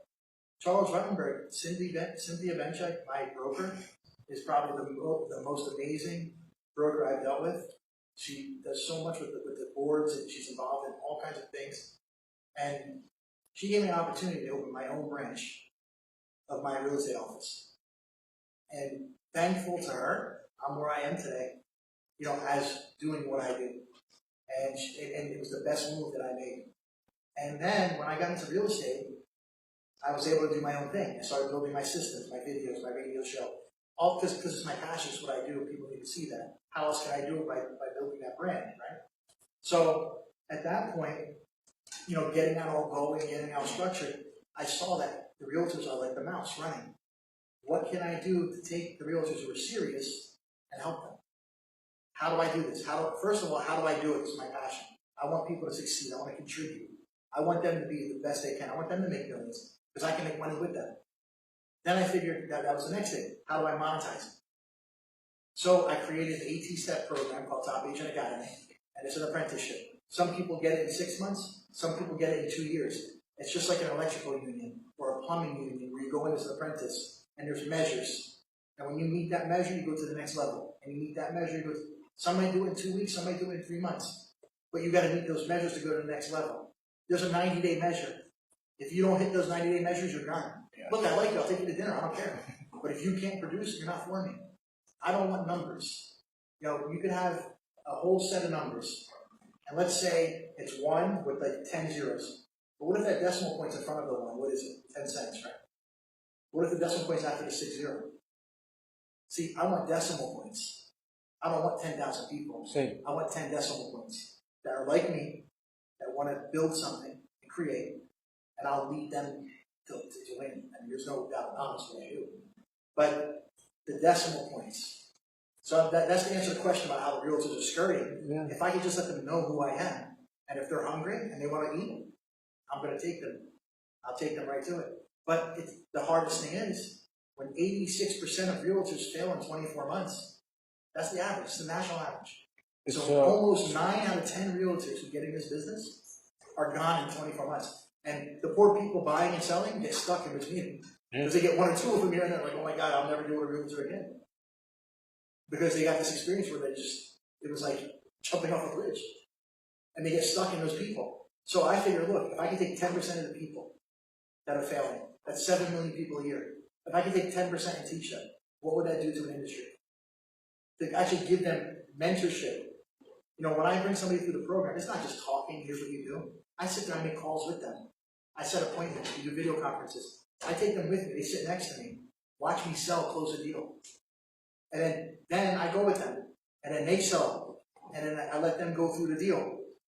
Charles Ruttenberg, Cynthia Benchik, my broker, is probably the most amazing broker I've dealt with. She does so much with the boards, and she's involved in all kinds of things. And she gave me an opportunity to open my own branch of my real estate office. And thankful to her, I'm where I am today, you know, as doing what I do. And it was the best move that I made. And then when I got into real estate, I was able to do my own thing. I started building my systems, my videos, my radio show. All because it's my passion, it's what I do. People need to see that. How else can I do it by building that brand, right? So at that point, you know, getting that all going, getting out structured, I saw that the realtors are like the mouse running. What can I do to take the realtors who are serious and help them? How do I do this? First of all, how do I do it? It's my passion. I want people to succeed. I want to contribute. I want them to be the best they can. I want them to make millions because I can make money with them. Then I figured that was the next thing. How do I monetize it? So I created an 18-step program called Top Agent Academy, and it's an apprenticeship. Some people get it in 6 months. Some people get it in 2 years. It's just like an electrical union or a plumbing union where you go in as an apprentice, and there's measures. And when you meet that measure, you go to the next level. And you meet that measure, you go some might do it in 2 weeks, some might do it in 3 months. But you got to meet those measures to go to the next level. There's a 90-day measure. If you don't hit those 90-day measures, you're gone. Yeah. Look, I like you. I'll take you to dinner. I don't care. But if you can't produce, you're not for me. I don't want numbers. You know, you could have a whole set of numbers. And let's say it's 1 with like 10 zeros. But what if that decimal point's in front of the 1? What is it? 10 cents, right? What if the decimal point's after the 6 0? See, I want decimal points. I don't want 10,000 people. Same. I want 10 decimal points that are like me, that want to build something and create, and I'll lead them to win. And there's no doubt about what I do. But the decimal points. So that's the answer to the question about how the realtors are skirting. Yeah. If I could just let them know who I am, and if they're hungry and they want to eat, I'm going to take them. I'll take them right to it. But the hardest thing is, when 86% of realtors fail in 24 months, that's the average. It's the national average. So almost 9 out of 10 realtors who get in this business are gone in 24 months. And the poor people buying and selling get stuck in between. Because they get one or two of them here and they're like, oh my God, I'll never deal with a realtor again. Because they got this experience where it was like jumping off a bridge. And they get stuck in those people. So I figure, look, if I can take 10% of the people that are failing, that's 7 million people a year. If I can take 10% and teach them, what would that do to an industry? To actually give them mentorship. You know, when I bring somebody through the program, it's not just talking, here's what you do. I sit there and make calls with them. I set appointments, we do video conferences. I take them with me, they sit next to me, watch me sell, close a deal. And then I go with them, and then they sell, and then I let them go through the deal.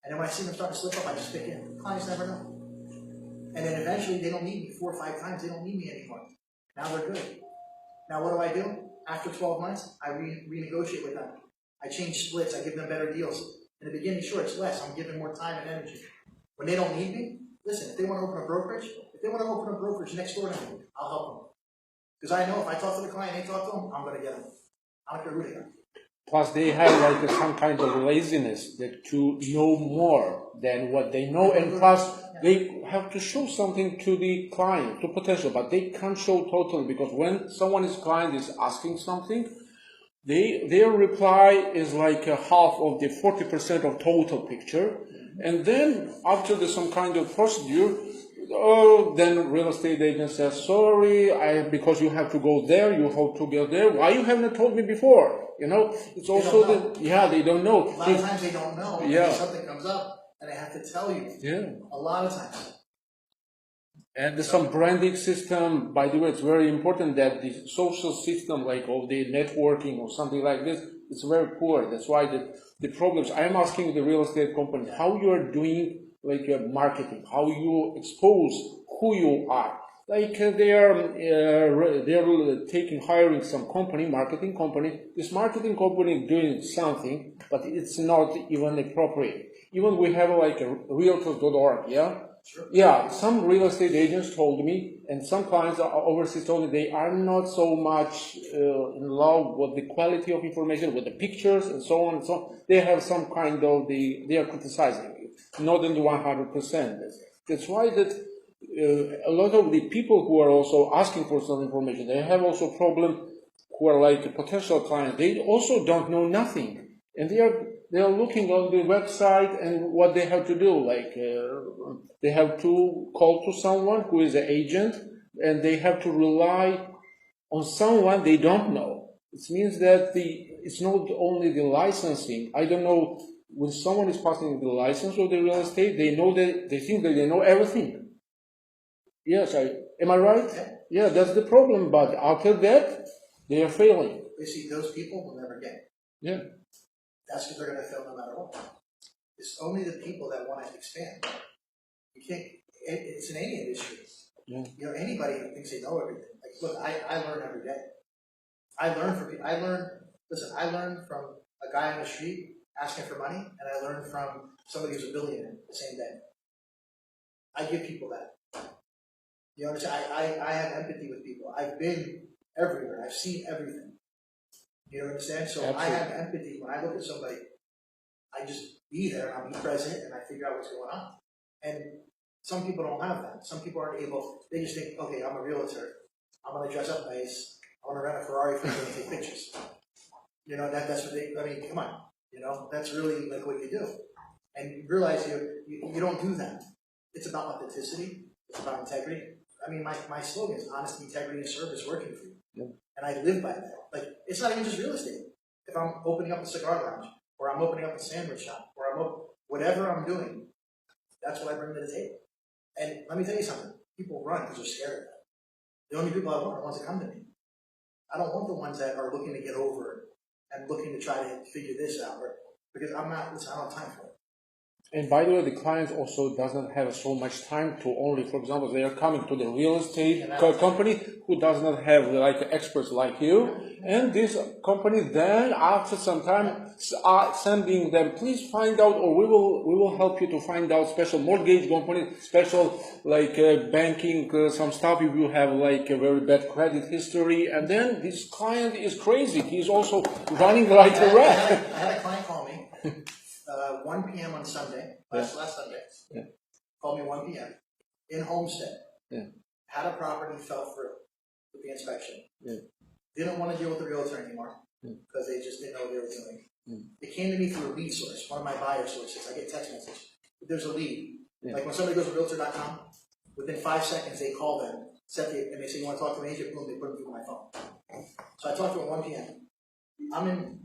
And then when I see them start to slip up, I just pick in. Clients never know. And then eventually they don't need me 4 or 5 times, they don't need me anymore. Now they're good. Now what do? After 12 months, I renegotiate with them. I change splits, I give them better deals. In the beginning, sure, it's less, I'm giving more time and energy. When they don't need me, listen, if they want to open a brokerage next door to me, I'll help them. Because I know if I talk to the client, they talk to them, I'm going to get them. I don't care who they are. Plus, they have like some kind of laziness that to know more than what they know, and plus they have to show something to the client, to potential, but they can't show totally because when client is asking something, their reply is like a half of the 40% of total picture, and then after some kind of procedure, then real estate agent says, sorry, because you have to go there, you have to go there. Why you haven't told me before? You know, it's also they don't know. A lot of times they don't know. Yeah. And something comes up, and they have to tell you. Yeah. A lot of times. And there's some branding system. By the way, it's very important that the social system, like of the networking or something like this, it's very poor. That's why the problems. I am asking the real estate company how you are doing like your marketing, how you expose who you are. Like they're hiring some marketing company. This marketing company is doing something, but it's not even appropriate. Even we have like a realtors.org, yeah? Sure. Yeah, some real estate agents told me, and some clients overseas told me they are not so much in love with the quality of information, with the pictures and so on and so on. They have some kind of they are criticizing it, not in the 100%. That's why that a lot of the people who are also asking for some information, they have also problem who are like potential clients. They also don't know nothing, and they are looking on the website and what they have to do. Like they have to call to someone who is an agent, and they have to rely on someone they don't know. It means that it's not only the licensing. I don't know when someone is passing the license of the real estate, they think that they know everything. Yes, am I right? Yeah, that's the problem. But after that, they are failing. You see, those people will never get it. Yeah. That's because they're going to fail no matter what. It's only the people that want to expand. You can't. It's in any industry. Yeah. You know, anybody who thinks they know everything. Like, look, I learn every day. I learn from a guy on the street asking for money, and I learn from somebody who's a billionaire the same day. I give people that. You understand? I have empathy with people. I've been everywhere. I've seen everything. You understand? So Absolutely. I have empathy. When I look at somebody, I just be there, and I'll be present, and I figure out what's going on. And some people don't have that. Some people aren't able. They just think, okay, I'm a realtor. I'm going to dress up nice. I want to rent a Ferrari for you and take pictures. You know, that's what they, I mean, come on. You know, that's really like what you do. And you realize you don't do that. It's about authenticity. It's about integrity. I mean, my slogan is honesty, integrity, and service working for you. Yeah. And I live by that. Like, it's not even just real estate. If I'm opening up a cigar lounge, or I'm opening up a sandwich shop, or whatever I'm doing, that's what I bring to the table. And let me tell you something. People run because they're scared of that. The only people I want are the ones that come to me. I don't want the ones that are looking to get over it and looking to try to figure this out. Because I don't have time for it. And by the way, the client also doesn't have so much time to only, for example, they are coming to the real estate company who does not have like experts like you. And this company then, after some time, sending them, please find out, or we will help you to find out special mortgage company, special like banking, some stuff if you have like a very bad credit history. And then this client is crazy. He's also running like a rat. I had a client call me. 1 p.m. on Sunday, last Sunday. Yeah. Called me 1 p.m. in Homestead. Yeah. Had a property, fell through with the inspection. Yeah. Didn't want to deal with the realtor anymore because they just didn't know what they were doing. It came to me through a lead source, one of my buyer sources. I get text message. There's a lead. Like when somebody goes to Realtor.com, within 5 seconds they call them, and they say, you want to talk to an agent? Boom, they put them through my phone. So I talked to them at 1 p.m.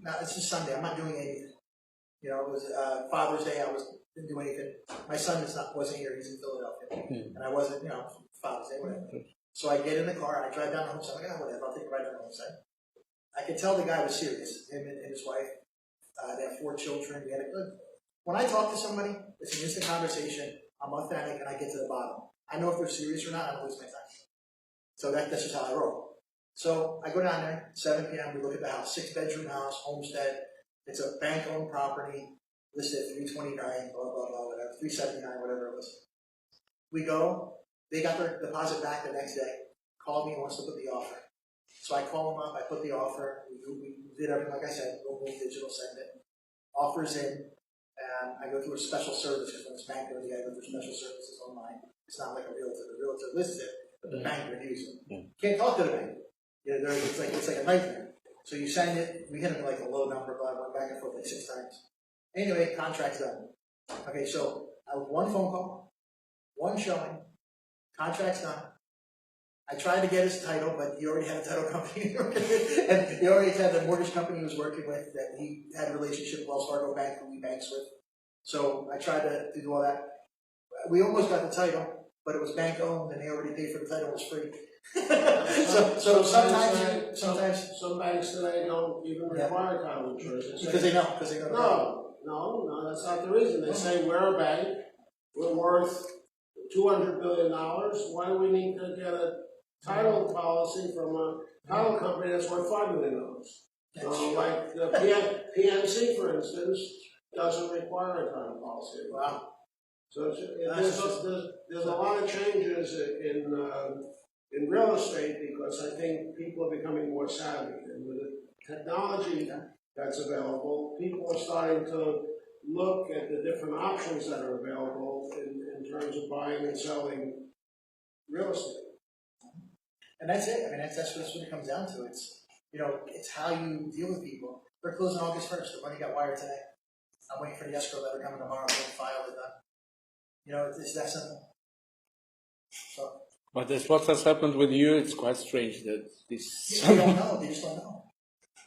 Now it's just Sunday, I'm not doing anything. You know, it was Father's Day, didn't do anything. My son wasn't here, he's in Philadelphia. And I wasn't, Father's Day, whatever. So I get in the car and I drive down the Homestead. I'm like, whatever, I'll take a ride down the Homestead. I could tell the guy was serious, him and his wife. They have 4 children. We had a good. When I talk to somebody, it's an instant conversation. I'm authentic and I get to the bottom. I know if they're serious or not, I don't waste my time. So that's just how I roll. So I go down there, 7 p.m., we look at the house, 6-bedroom house, Homestead. It's a bank-owned property, listed at 329, blah, blah, blah, whatever, 379, whatever it was. We go, they got their deposit back the next day, called me and wants to put the offer. So I call them up, I put the offer, we did everything like I said, go move digital, send it. Offers in, and I go through a special service, because when it's bank owned, I go through special services online. It's not like a realtor. The realtor lists it, but the bank reviews it. Can't talk to the bank. It's like a nightmare. So you send it, we hit it like a low number, but I went back and forth like 6 times. Anyway, contract's done. Okay, so I have 1 phone call, 1 showing, contract's done. I tried to get his title, but he already had a title company, and he already had the mortgage company he was working with that he had a relationship with Wells Fargo Bank, who he banks with. So I tried to do all that. We almost got the title, but it was bank owned, and they already paid for the title. It was free. so sometimes some banks today don't even require title insurance. because they know. No, that's not the reason. They say we're a bank, we're worth $200 billion. Why do we need to get a title policy from a title company that's worth $5 million? Like the PNC, for instance, doesn't require a title policy. Wow. So there's a lot of changes in real estate because I think people are becoming more savvy, and with the technology that's available, people are starting to look at the different options that are available in terms of buying and selling real estate. And that's it. I mean, that's what it comes down to. It's how you deal with people. They're closing August 1st. The money got wired today. I'm waiting for the escrow letter coming tomorrow. We'll file it done. It's that simple. So. But that's what has happened with you. It's quite strange that this. They don't know. They just don't know.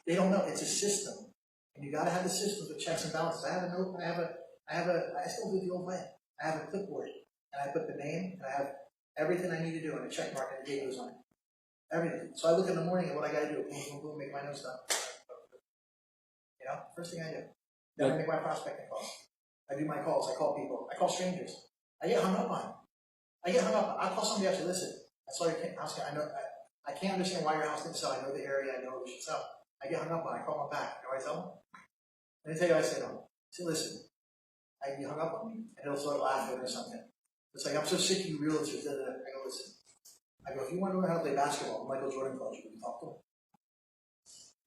They don't know. It's a system, and you got to have the systems with checks and balances. I still do the old way. I have a clipboard, and I put the name, and I have everything I need to do, and a check mark, and the date goes on it. Everything. So I look in the morning at what I got to do. Boom, boom, boom, make my notes down. First thing I do. Then I make my prospecting calls. I do my calls. I call people. I call strangers. I get hung up on. I call somebody else. Listen, I saw your house. I can't understand why your house didn't sell. I know the area. I know it should sell. I get hung up on. I call them back. You know what I tell them? Let me tell you what I say to them. I say, listen, you hung up on me, and he'll start laughing or something. It's like, I'm so sick of you realtors. I go, listen. I go, if you want to learn how to play basketball, Michael Jordan calls you. Can you talk to him?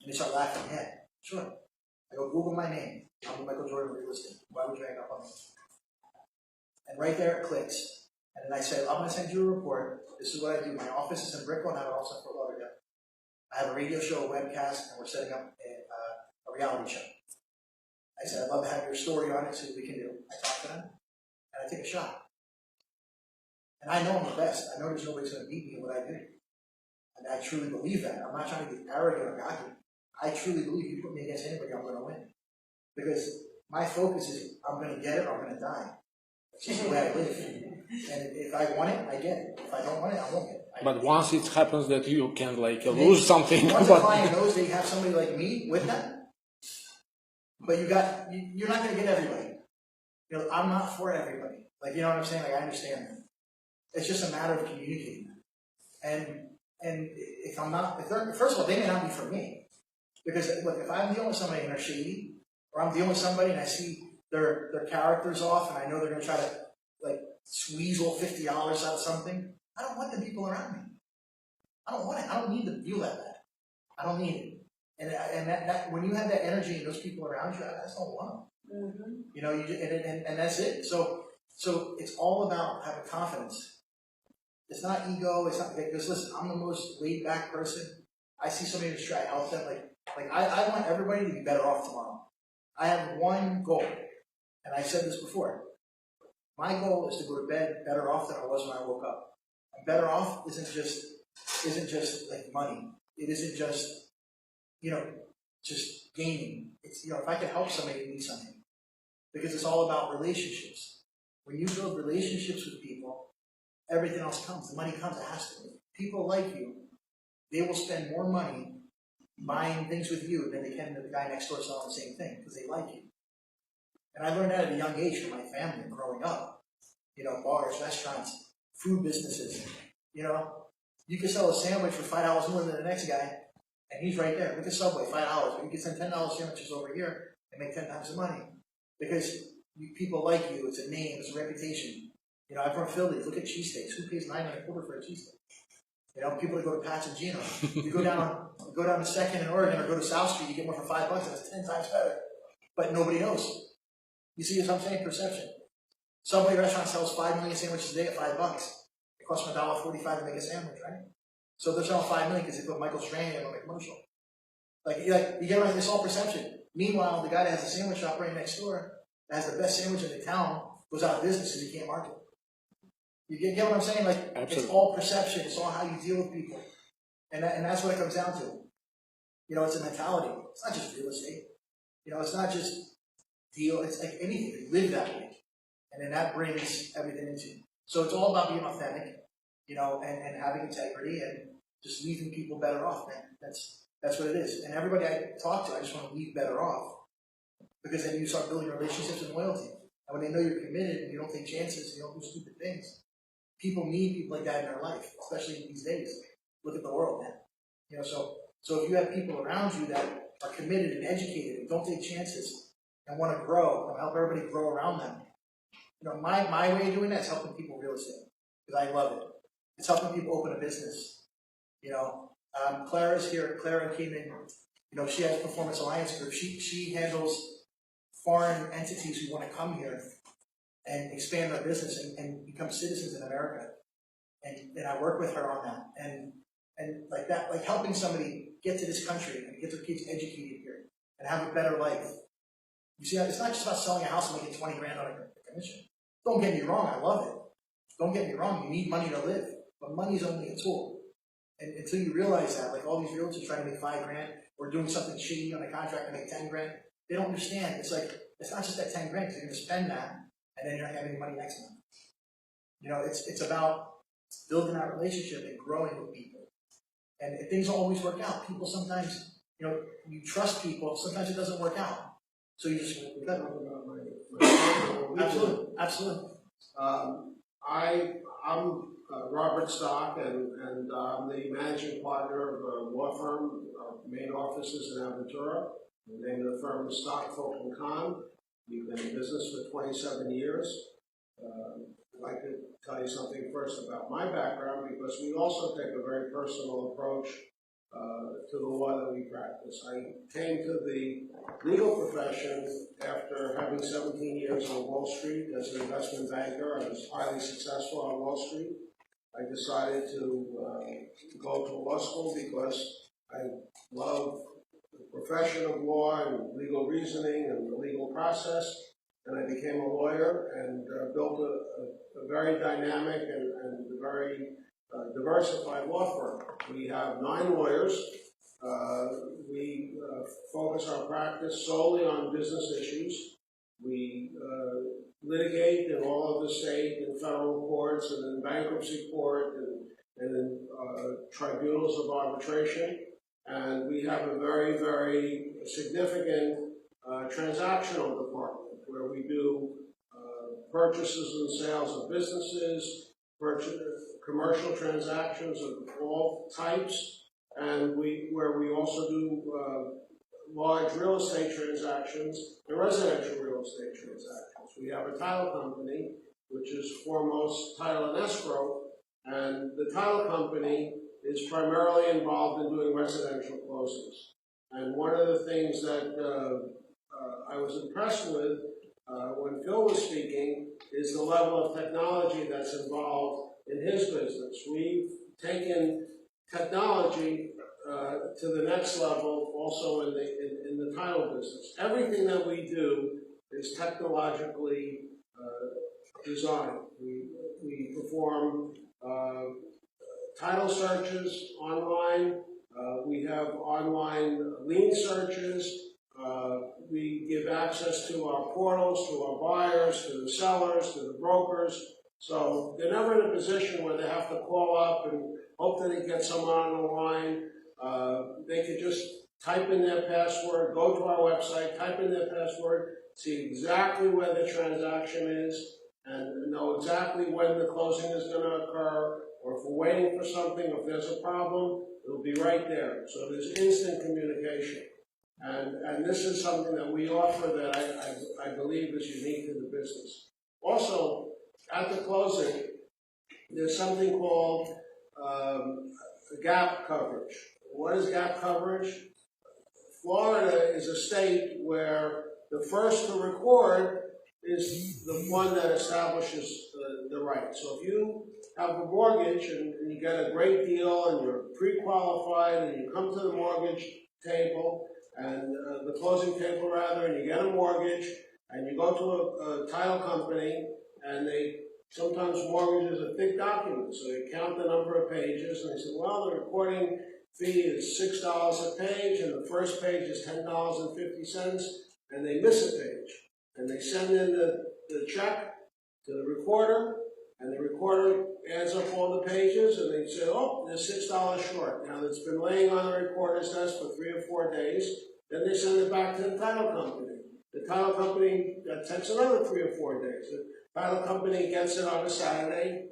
And they start laughing. Yeah, sure. I go, Google my name. I'm Michael Jordan real estate. Why would you hang up on me? And right there it clicks. And then I say, I'm going to send you a report. This is what I do. My office is in Brickell, and I have it also in Fort Lauderdale. I have a radio show, a webcast, and we're setting up a reality show. I said, I'd love to have your story on it, see what we can do. I talk to them, and I take a shot. And I know I'm the best. I know there's nobody's going to beat me in what I do. And I truly believe that. I'm not trying to get arrogant or cocky. I truly believe you put me against anybody, I'm going to win. Because my focus is I'm going to get it or I'm going to die. It's just the way I live. And if I want it, I get it. If I don't want it, I won't get it. But once it happens that you can lose something. Once a client knows they have somebody like me with them, but you're not going to get everybody. I'm not for everybody. You know what I'm saying? I understand that. It's just a matter of communicating. And if I'm not, first of all, they may not be for me. Because look, if I'm dealing with somebody and they're shady, or I'm dealing with somebody and I see their character's off and I know they're going to try to squeeze all $50 out of something, I don't want the people around me. I don't want it. I don't need to feel that bad. I don't need it. And that when you have that energy and those people around you, I just don't want them. And that's it. So it's all about having confidence It's not ego, it's not, because listen, I'm the most laid back person. I see somebody in the street, I help them, I want everybody to be better off tomorrow. I have one goal, and I said this before. My goal is to go to bed better off than I was when I woke up. And better off isn't just like money. It isn't just, just gaining. It's, if I can help somebody who needs something. Because it's all about relationships. When you build relationships with people, everything else comes. The money comes, it has to. People like you, they will spend more money buying things with you than they can the guy next door selling the same thing, because they like you. And I learned that at a young age from my family growing up. Bars, restaurants, food businesses. You can sell a sandwich for $5 more than the next guy, and he's right there. Look at Subway, $5. But you can send $10 sandwiches over here and make 10 times the money. Because people like you, it's a name, it's a reputation. I'm from Philly, look at cheesesteaks. Who pays $9.25 for a cheesesteak? People that go to Pat's and Gino. You go down to Second in Oregon or go to South Street, you get one for $5, and it's 10 times better. But nobody knows. You see what I'm saying? Perception. Subway restaurant sells 5 million sandwiches a day at $5. It costs them $1.45 to make a sandwich, right? So they're selling 5 million because they put Michael Strahan on the commercial. You get what it's all perception. Meanwhile, the guy that has a sandwich shop right next door that has the best sandwich in the town goes out of business because he can't market. You get what I'm saying? Absolutely. It's all perception. It's all how you deal with people, and that's what it comes down to. It's a mentality. It's not just real estate. It's not just deal. It's like anything. You live that way. And then that brings everything into you. So it's all about being authentic, and having integrity and just leaving people better off, man. That's what it is. And everybody I talk to, I just want to leave better off. Because then you start building relationships and loyalty. And when they know you're committed and you don't take chances, you don't do stupid things, people need people like that in their life, especially these days. Look at the world, man. So if you have people around you that are committed and educated and don't take chances and want to grow and help everybody grow around them, my way of doing that is helping people real estate, because I love it. It's helping people open a business. Clara's here. Clara came in. She has Performance Alliance Group. She handles foreign entities who want to come here and expand their business and become citizens in America. And I work with her on that. And like that, like helping somebody get to this country and get their kids educated here and have a better life. You see, it's not just about selling a house and making 20 grand on a commission. Don't get me wrong, I love it. Don't get me wrong, you need money to live, but money is only a tool. And until you realize that, like all these realtors trying to make 5 grand or doing something shady on a contract to make 10 grand, they don't understand. It's like, it's not just that 10 grand, because you're going to spend that and then you're not having any money next month. It's about building that relationship and growing with people. And things don't always work out. People sometimes, you trust people, sometimes it doesn't work out. So you just absolutely. I'm Robert Stock, and I'm the managing partner of a law firm. Our main office is in Aventura. The name of the firm is Stock, Folk & Kahn. We've been in business for 27 years. I'd like to tell you something first about my background, because we also take a very personal approach to the law that we practice. I came to the legal profession after having 17 years on Wall Street as an investment banker. I was highly successful on Wall Street. I decided to go to law school because I love the profession of law and legal reasoning and the legal process. And I became a lawyer and built a very dynamic and very diversified law firm. We have 9 lawyers. We focus our practice solely on business issues. We litigate in all of the state and federal courts and in bankruptcy court and in tribunals of arbitration. And we have a very, very significant transactional department where we do purchases and sales of businesses, commercial transactions of all types, and where we also do large real estate transactions and residential real estate transactions. We have a title company, which is foremost title and escrow, and the title company is primarily involved in doing residential closings. And one of the things that I was impressed with when Phil was speaking is the level of technology that's involved in his business. We've taken technology to the next level also in the title business. Everything that we do is technologically designed. We perform title searches online. We have online lien searches. We give access to our portals, to our buyers, to the sellers, to the brokers. So they're never in a position where they have to call up and hope that they get someone on the line. They could just type in their password, go to our website, type in their password, see exactly where the transaction is, and know exactly when the closing is going to occur, or if we're waiting for something, if there's a problem, it'll be right there. So there's instant communication. And this is something that we offer that I believe is unique to the business. Also, at the closing, there's something called gap coverage. What is gap coverage? Florida is a state where the first to record is the one that establishes the right. So if you have a mortgage and you get a great deal and you're pre-qualified and you come to the mortgage table and the closing table rather, and you get a mortgage and you go to a title company and they sometimes mortgages are thick documents, so they count the number of pages and they say, well, the recording fee is $6 a page and the first page is $10.50, and they miss a page. And they send in the check to the recorder, and the recorder adds up all the pages, and they say, oh, there's $6 short. Now, it's been laying on the recorder's desk for 3 or 4 days. Then they send it back to the title company. The title company, that takes another 3 or 4 days. The title company gets it on a Saturday,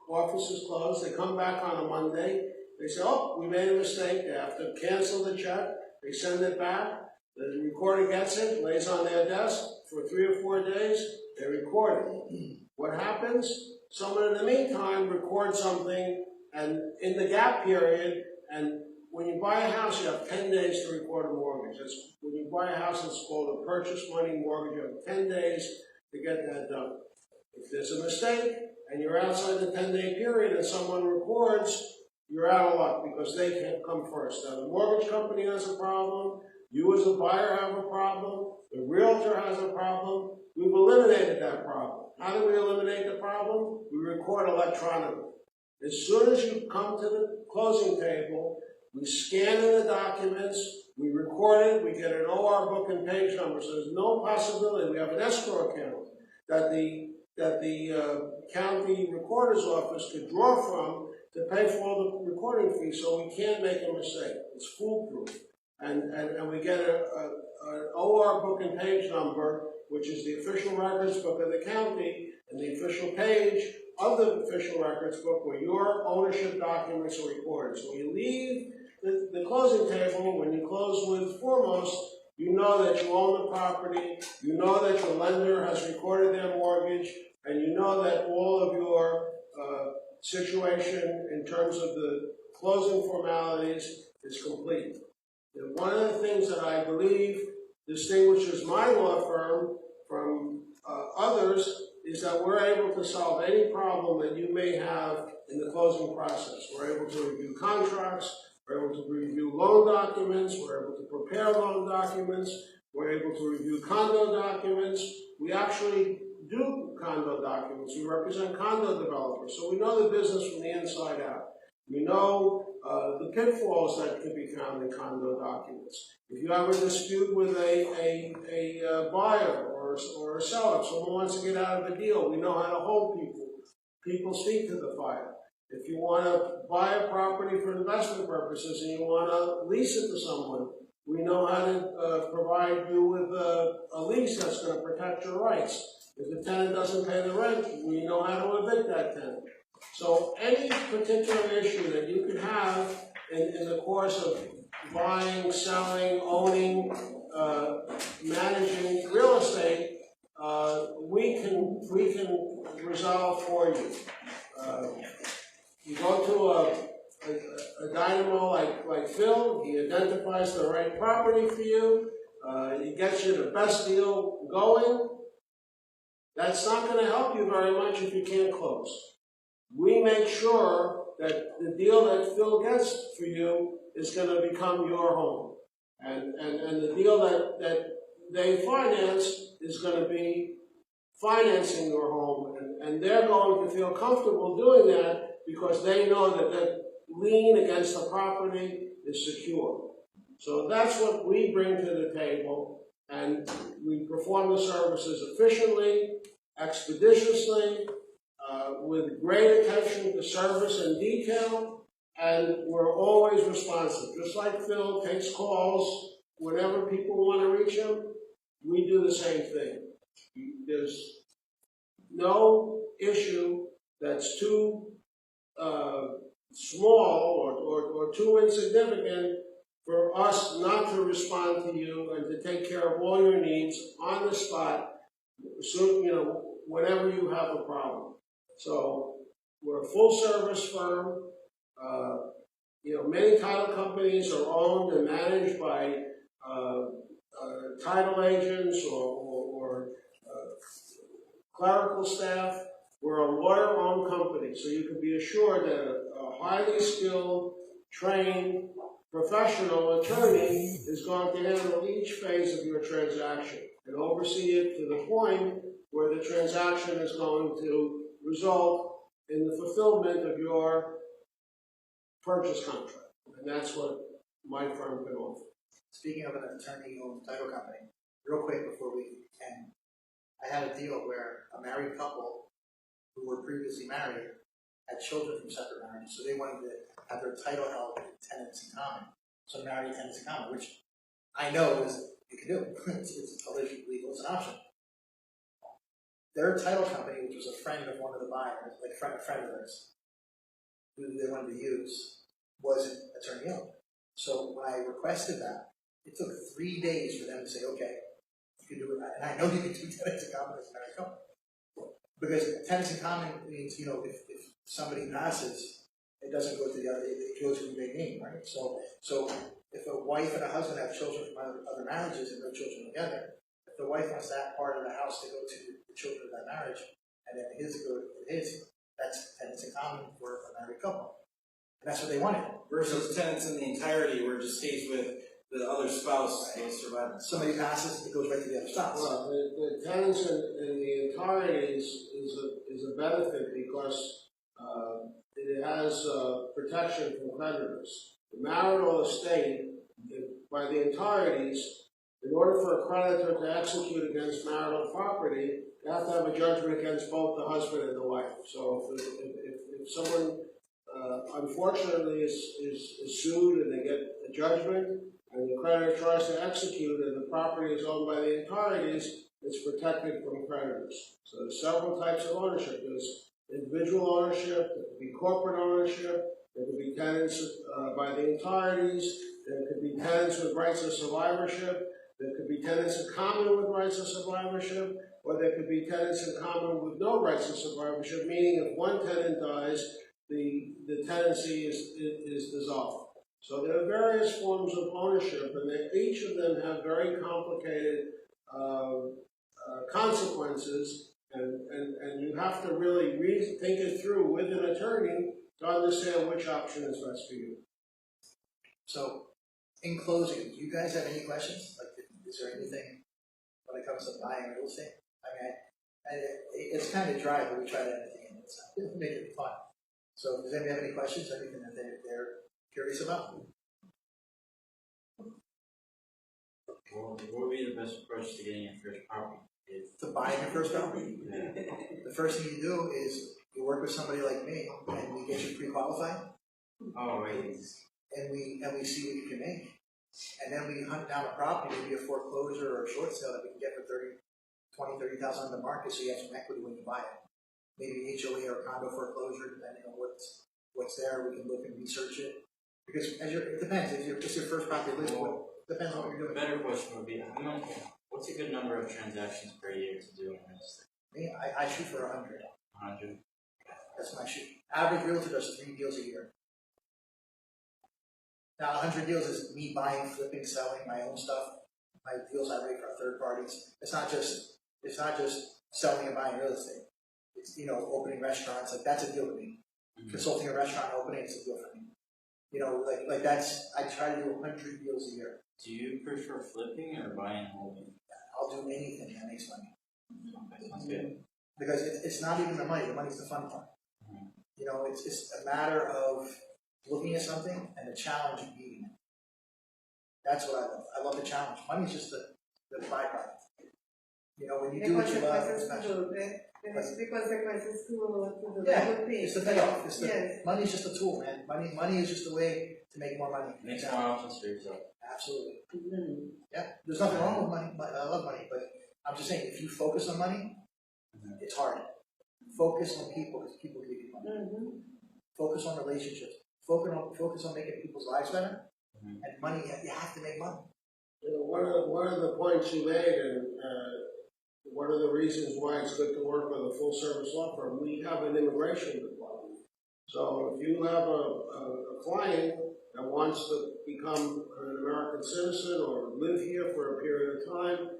office is closed, they come back on a Monday, they say, oh, we made a mistake, they have to cancel the check, they send it back, the recorder gets it, lays on their desk for 3 or 4 days, they record it. What happens? Someone in the meantime records something, and in the gap period, and when you buy a house, you have 10 days to record a mortgage. When you buy a house, it's called a purchase money mortgage. You have 10 days to get that done. If there's a mistake, and you're outside the 10-day period, and someone records, you're out of luck, because they can't come first. Now, the mortgage company has a problem, you as a buyer have a problem, the realtor has a problem. We've eliminated that problem. How do we eliminate the problem? We record electronically. As soon as you come to the closing table, we scan in the documents, we record it, we get an OR book and page number, so there's no possibility. We have an escrow account that the county recorder's office could draw from to pay for all the recording fees, so we can't make a mistake. It's foolproof. And we get an OR book and page number, which is the official records book of the county, and the official page of the official records book where your ownership documents are recorded. So when you leave the closing table, when you close with Foremost, you know that you own the property, you know that your lender has recorded their mortgage, and you know that all of your situation in terms of the closing formalities is complete. And one of the things that I believe distinguishes my law firm from others is that we're able to solve any problem that you may have in the closing process. We're able to review contracts, we're able to review loan documents, we're able to prepare loan documents, we're able to review condo documents. We actually do condo documents. We represent condo developers, so we know the business from the inside out. We know the pitfalls that can be found in condo documents. If you have a dispute with a buyer or a seller, if someone wants to get out of a deal, we know how to hold people. People's feet to the fire. If you want to buy a property for investment purposes and you want to lease it to someone, we know how to provide you with a lease that's going to protect your rights. If the tenant doesn't pay the rent, we know how to evict that tenant. So any particular issue that you could have in the course of buying, selling, owning, managing real estate, we can resolve for you. You go to a dynamo like Phil, he identifies the right property for you, he gets you the best deal going. That's not going to help you very much if you can't close. we make sure that the deal that Phil gets for you is gonna become your home. And the deal that they finance is gonna be financing your home, and they're going to feel comfortable doing that because they know that that lien against the property is secure. So that's what we bring to the table, and we perform the services efficiently, expeditiously, with great attention to service and detail, and we're always responsive. Just like Phil takes calls whenever people want to reach him, we do the same thing. There's no issue that's too small or too insignificant for us not to respond to you and to take care of all your needs on the spot, so, whenever you have a problem. So we're a full-service firm. Many title companies are owned and managed by title agents or clerical staff. We're a lawyer-owned company, so you can be assured that a highly skilled, trained, professional attorney is going to handle each phase of your transaction and oversee it to the point where the transaction is going to result in the fulfillment of your purchase contract. And that's what my firm can offer. Speaking of an attorney-owned title company, real quick before we end, I had a deal where a married couple who were previously married had children from separate marriages, so they wanted to have their title held in tenants in common. So married tenants in common, which I know is you can do. It's totally legal, it's an option. Their title company, which was a friend of one of the buyers, like a friend of theirs, who they wanted to use, wasn't attorney-owned. So when I requested that, it took 3 days for them to say, okay, you can do it. And I know you can do tenants in common as a married couple. Because tenants in common means, if somebody passes, it doesn't go to the other, it goes to who they name, right? So if a wife and a husband have children from other marriages and no children together, if the wife wants that part of the house to go to the children of that marriage, and then his to go to his, that's tenants in common for a married couple. And that's what they wanted. Versus tenants in the entirety where it just stays with the other spouse. Somebody passes, it goes right to the other spouse. Well, the tenants in the entirety is a benefit because it has protection from creditors. The marital estate, by the entirities, in order for a creditor to execute against marital property, you have to have a judgment against both the husband and the wife. So if someone unfortunately is sued and they get a judgment, and the creditor tries to execute and the property is owned by the entirities, it's protected from creditors. So there's several types of ownership. There's individual ownership, there could be corporate ownership, there could be tenants by the entirities, there could be tenants with rights of survivorship, there could be tenants in common with rights of survivorship, or there could be tenants in common with no rights of survivorship, meaning if one tenant dies, the tenancy is dissolved. So there are various forms of ownership, and each of them have very complicated consequences, and you have to really think it through with an attorney to understand which option is best for you. So, in closing, do you guys have any questions? Like, is there anything when it comes to buying real estate? I mean, it's kind of dry, but we try to add anything in it, so make it fun. So, does anybody have any questions? Anything that they're curious about? What would be the best approach to getting your first property? To buying your first property? Yeah. The first thing you do is you work with somebody like me, and we get you pre-qualified. Oh, right. And we see what you can make. And then we hunt down a property, maybe a foreclosure or a short sale that we can get for $30,000 on the market, so you have some equity when you buy it. Maybe HOA or condo foreclosure, depending on what's there. We can look and research it. Because it depends. If it's your first property, it depends on what you're doing. A better question would be, what's a good number of transactions per year to do in real estate? Me, I shoot for 100. 100? That's my shoot. Average realtor does 3 deals a year. Now, 100 deals is me buying, flipping, selling my own stuff. My deals I rate for third parties. It's not just selling and buying real estate. it's, opening restaurants, like that's a deal for me. Consulting a restaurant opening is a deal for me. Like that's, I try to do 100 deals a year. Do you prefer flipping or buying and holding? I'll do anything that makes money. Okay, sounds good. Because it's not even the money's the fun part. It's a matter of looking at something and the challenge of beating it. That's what I love. I love the challenge. Money's just the byproduct. When you do what you love, it's special. Because the consequences to the Yeah, good thing. it's the payoff. Yes. Money's just a tool, man. Money is just a way to make more money. Makes more options for yourself. Absolutely. Mhm. Yeah, there's nothing wrong with money. I love money, but I'm just saying, if you focus on money, it's hard. Focus on people, because people give you money. Mhm. Focus on relationships. Focus on making people's lives better. And money, you have to make money. One of the points you made, and one of the reasons why it's good to work with a full-service law firm, we have an immigration department. So if you have a client that wants to become an American citizen or live here for a period of time,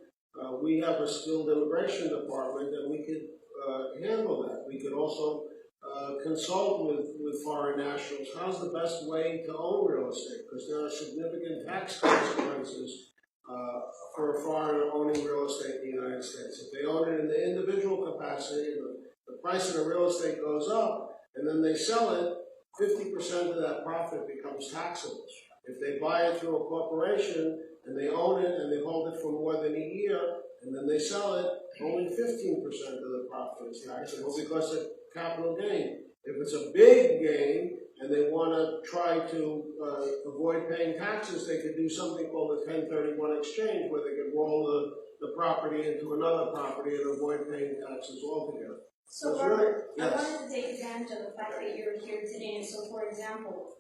we have a skilled immigration department, and we could handle that. We could also consult with foreign nationals. How's the best way to own real estate? Because there are significant tax consequences for a foreigner owning real estate in the United States. If they own it in the individual capacity, the price of the real estate goes up, and then they sell it, 50% of that profit becomes taxable. If they buy it through a corporation, and they own it, and they hold it for more than a year, and then they sell it, only 15% of the profit is taxable because of capital gain. If it's a big gain, and they want to try to avoid paying taxes, they could do something called a 1031 exchange, where they could roll the property into another property and avoid paying taxes altogether. So, That's Robert, yes. I wanted to take advantage of the fact that you're here today. And so, for example,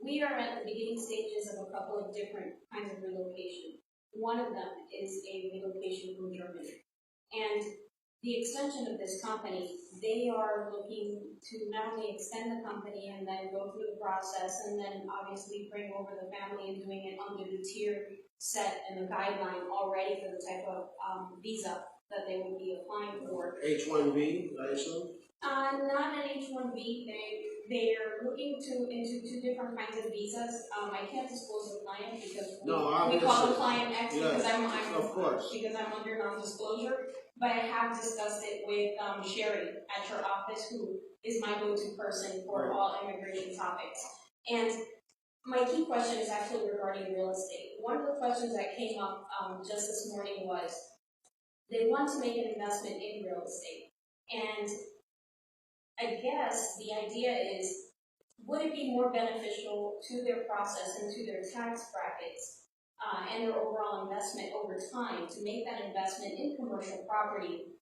we are at the beginning stages of a couple of different kinds of relocation. One of them is a relocation from Germany. And the extension of this company, they are looking to not only extend the company and then go through the process and then obviously bring over the family and doing it under the tier set and the guideline already for the type of visa that they would be applying for. H-1B, I assume? Not an H-1B. They're looking into two different kinds of visas. I can't disclose the client because we call the client X because I'm of course. because I'm under non-disclosure. But I have discussed it with Sherry at your office, who is my go-to person for all immigration topics. And my key question is actually regarding real estate. One of the questions that came up just this morning was they want to make an investment in real estate. And I guess the idea is, would it be more beneficial to their process and to their tax brackets and their overall investment over time to make that investment in commercial property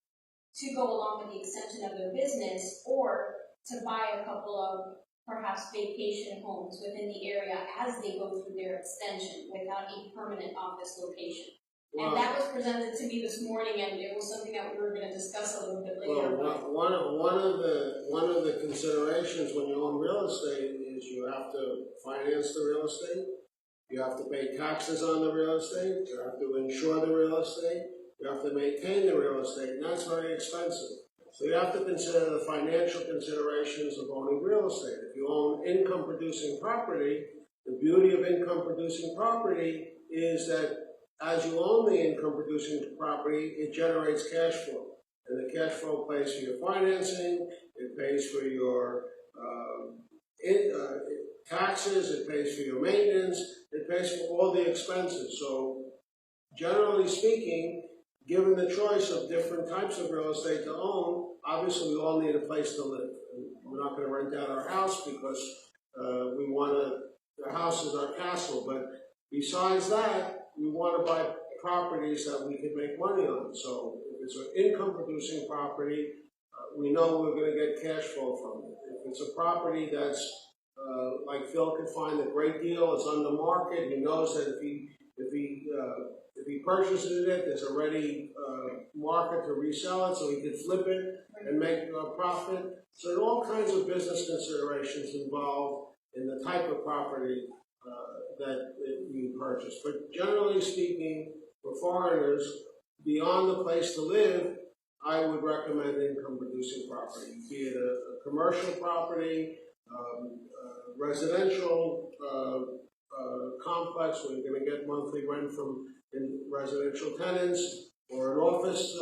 to go along with the extension of their business, or to buy a couple of perhaps vacation homes within the area as they go through their extension without a permanent office location? Wow. And that was presented to me this morning, and it was something that we were going to discuss a little bit later. Well, one of the considerations when you own real estate is you have to finance the real estate, you have to pay taxes on the real estate, you have to insure the real estate, you have to maintain the real estate, and that's very expensive. So you have to consider the financial considerations of owning real estate. If you own income-producing property, the beauty of income-producing property is that as you own the income-producing property, it generates cash flow. And the cash flow pays for your financing, it pays for your taxes, it pays for your maintenance, it pays for all the expenses. So generally speaking, given the choice of different types of real estate to own, obviously we all need a place to live. And we're not going to rent out our house because we want the house is our castle. But besides that, we want to buy properties that we can make money on. So if it's an income-producing property, we know we're going to get cash flow from it. If it's a property that's like Phil could find a great deal, it's on the market, he knows that if he purchases it, there's a ready market to resell it, so he could flip it and make a profit. So there are all kinds of business considerations involved in the type of property that you purchase. But generally speaking, for foreigners, beyond the place to live, I would recommend income-producing property, be it a commercial property, residential complex where you're going to get monthly rent from residential tenants, or an office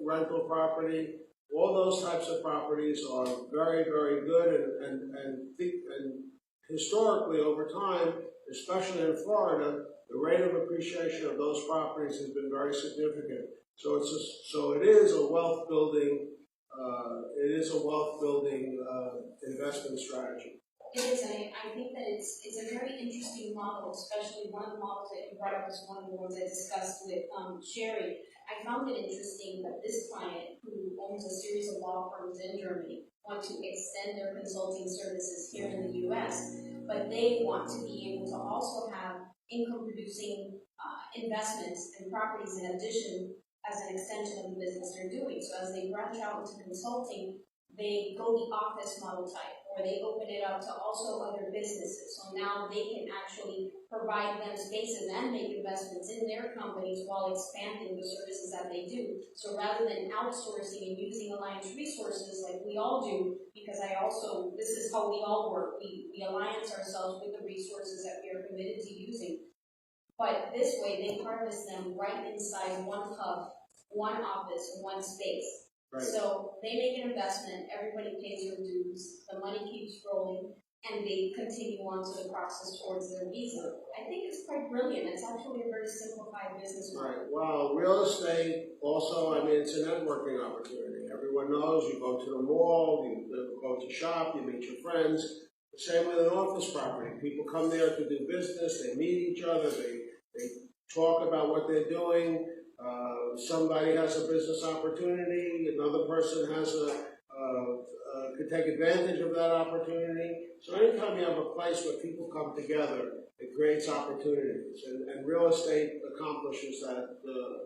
rental property. All those types of properties are very, very good, and historically over time, especially in Florida, the rate of appreciation of those properties has been very significant. So it is a wealth building. Investment strategy. It is, and I think that it's a very interesting model, especially one of the models that you brought up was one of the ones I discussed with Sherry. I found it interesting that this client, who owns a series of law firms in Germany, want to extend their consulting services here in the U.S., but they want to be able to also have income-producing investments and properties in addition as an extension of the business they're doing. So as they branch out into consulting, they go the office model type, or they open it up to also other businesses. So now they can actually provide them spaces and make investments in their companies while expanding the services that they do. So rather than outsourcing and using alliance resources like we all do, because this is how we all work. We alliance ourselves with the resources that we are committed to using. But this way, they harvest them right inside one hub, one office, one space. Right. So they make an investment, everybody pays their dues, the money keeps rolling, and they continue on to the process towards their visa. I think it's quite brilliant. It's actually a very simplified business model. Right. Well, real estate also, it's a networking opportunity. Everyone knows you go to the mall, you go to shop, you meet your friends. The same with an office property. People come there to do business, they meet each other, they talk about what they're doing. Somebody has a business opportunity, another person has could take advantage of that opportunity. So anytime you have a place where people come together, it creates opportunities, and real estate accomplishes that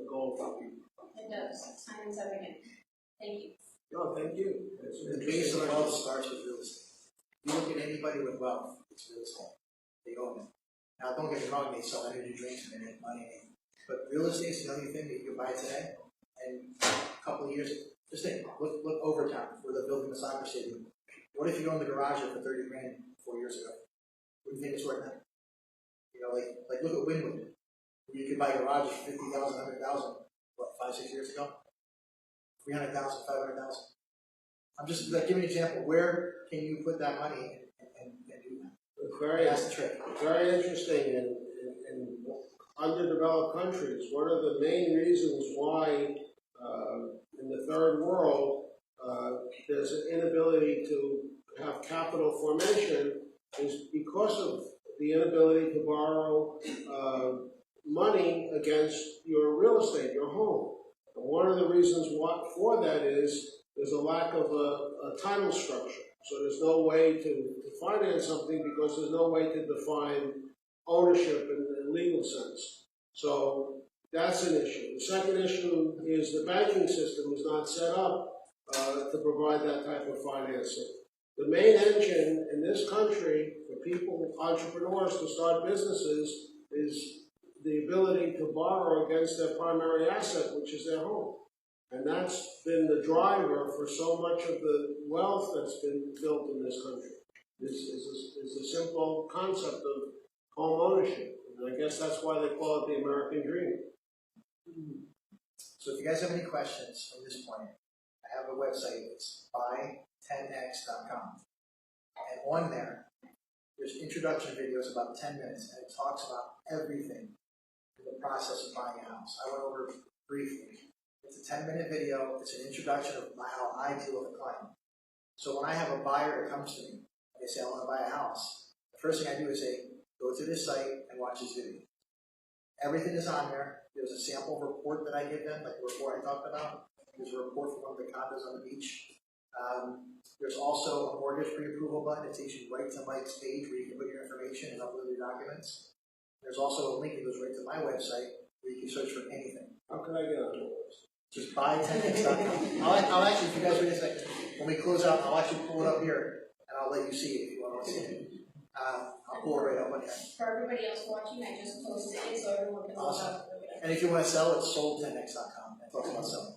goal for people. It does. Time and time again. Thank you. No, thank you. The base of wealth starts with real estate. You look at anybody with wealth, it's real estate. They own it. Now, don't get me wrong, they sell energy drinks and they make money. But real estate is the only thing that you can buy today. And a couple of years, just think, look Overtown, where they're building the soccer stadium. What if you owned the garage there for $30 grand 4 years ago? What do you think it's worth now? Like look at Wynwood, where you could buy garages for $50,000, $100,000, what, 5, 6 years ago? $300,000, $500,000. I'm just giving an example. Where can you put that money and do that? That's the trick. Very interesting. In underdeveloped countries, one of the main reasons why in the third world there's an inability to have capital formation is because of the inability to borrow money against your real estate, your home. And one of the reasons for that is there's a lack of a title structure. So there's no way to finance something because there's no way to define ownership in a legal sense. So that's an issue. The second issue is the banking system is not set up to provide that type of financing. The main engine in this country for people, entrepreneurs, to start businesses is the ability to borrow against their primary asset, which is their home. And that's been the driver for so much of the wealth that's been built in this country. This is a simple concept of home ownership. And I guess that's why they call it the American dream. So if you guys have any questions from this point, I have a website. It's buy10x.com. And on there's introduction videos about 10 minutes, and it talks about everything in the process of buying a house. I went over it briefly. It's a 10-minute video. It's an introduction of how I deal with a client. So when I have a buyer that comes to me, and they say, I want to buy a house, the first thing I do is say, go to this site and watch this video. Everything is on there. There's a sample report that I give them, like the report I talked about. There's a report from one of the condos on the beach. There's also a mortgage pre-approval button that takes you right to Mike's page where you can put your information and upload your documents. There's also a link that goes right to my website where you can search for anything. How can I get on the list? Just buy10x.com. I'll actually, if you guys wait a second, when we close out, I'll actually pull it up here and I'll let you see it if you want to see it. I'll pull it right up on here. For everybody else watching, I just posted it so everyone can look Awesome. up. And if you want to sell, it's sold10x.com. It talks about selling.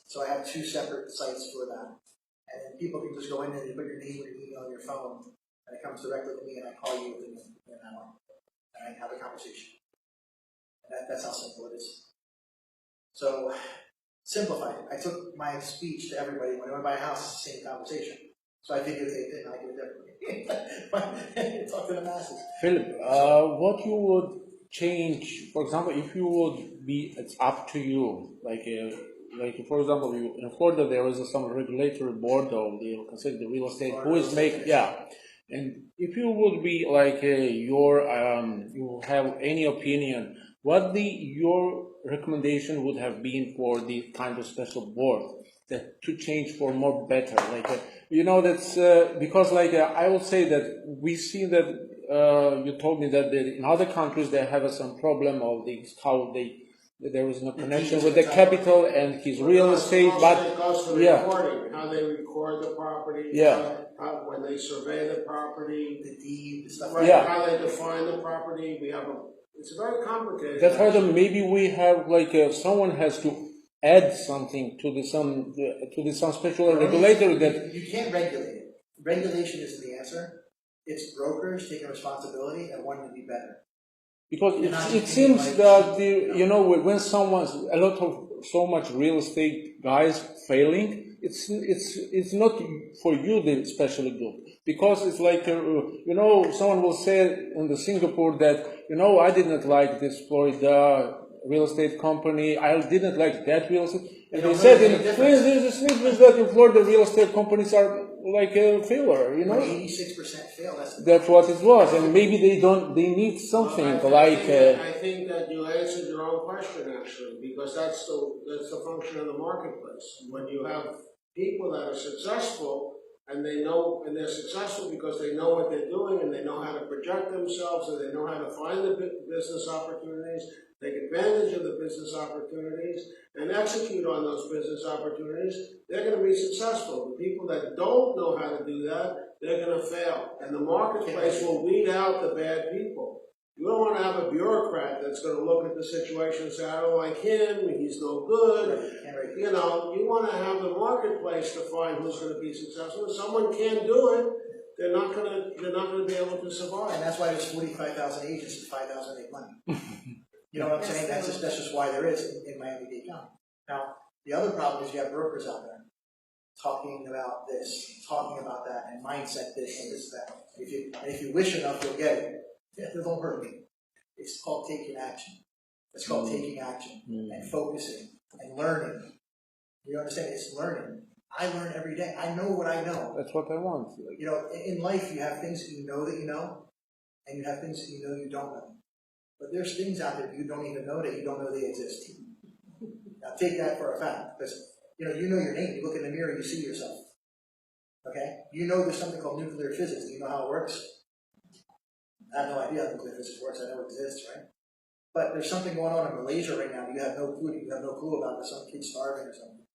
So I have 2 separate sites for that. And then people can just go in there, you put your name or your email on your phone, and it comes directly to me, and I call you within an hour. And I have a conversation. And that's how simple it is. So, simplified. I took my speech to everybody. When I went by a house, it's the same conversation. So I videotaped it and I do it differently. Talk to the masses. Philip, what you would change, for example, if you would be, it's up to you, like for example, in Florida there is some regulatory board of the consider the real estate who is making, and if you would be like you have any opinion, what your recommendation would have been for the kind of special board that to change for more better, that's because I would say that we see that you told me that in other countries they have some problem of how there is no connection with the capital and his real estate, but it goes to the recording, how they record the property, when they survey the property, the deed, the stuff, how they define the property. It's very complicated. That's why maybe we have someone has to add something to some special regulator that you can't regulate it. Regulation isn't the answer. It's brokers taking responsibility and wanting to be better. Because it seems that when someone's so much real estate guys failing, it's not for you they especially good, because it's someone will say in the Singapore that I didn't like this Florida real estate company, I didn't like that real estate, and they said there's a difference that in Florida real estate companies are like a failure, 86% fail. That's what it was, and maybe they need something I think that you answered your own question actually, because that's the function of the marketplace. When you have people that are successful and they're successful because they know what they're doing and they know how to project themselves and they know how to find the business opportunities, take advantage of the business opportunities, and execute on those business opportunities, they're going to be successful. The people that don't know how to do that, they're going to fail. And the marketplace will weed out the bad people. You don't want to have a bureaucrat that's going to look at the situation and say, I don't like him, he's no good. You want to have the marketplace to find who's going to be successful. If someone can't do it, they're not going to be able to survive. And that's why there's 45,000 agents and 5,000 make money. You know what I'm saying? That's just why there is in Miami-Dade County. Now, the other problem is you have brokers out there talking about this, talking about that, and mindset this and this, that. If you wish enough, you'll get it. It don't hurt me. It's called taking action. It's called taking action and focusing and learning. You understand? It's learning. I learn every day. I know what I know. That's what I want. In life, you have things that you know, and you have things that you don't know. But there's things out there you don't even know that you don't know they exist. Now take that for a fact, because you know your name. You look in the mirror, you see yourself. Okay? You know there's something called nuclear physics. Do you know how it works? I have no idea how nuclear physics works. I know it exists, right? But there's something going on in Malaysia right now. You have no clue. You have no clue about it. Some kid's starving or something.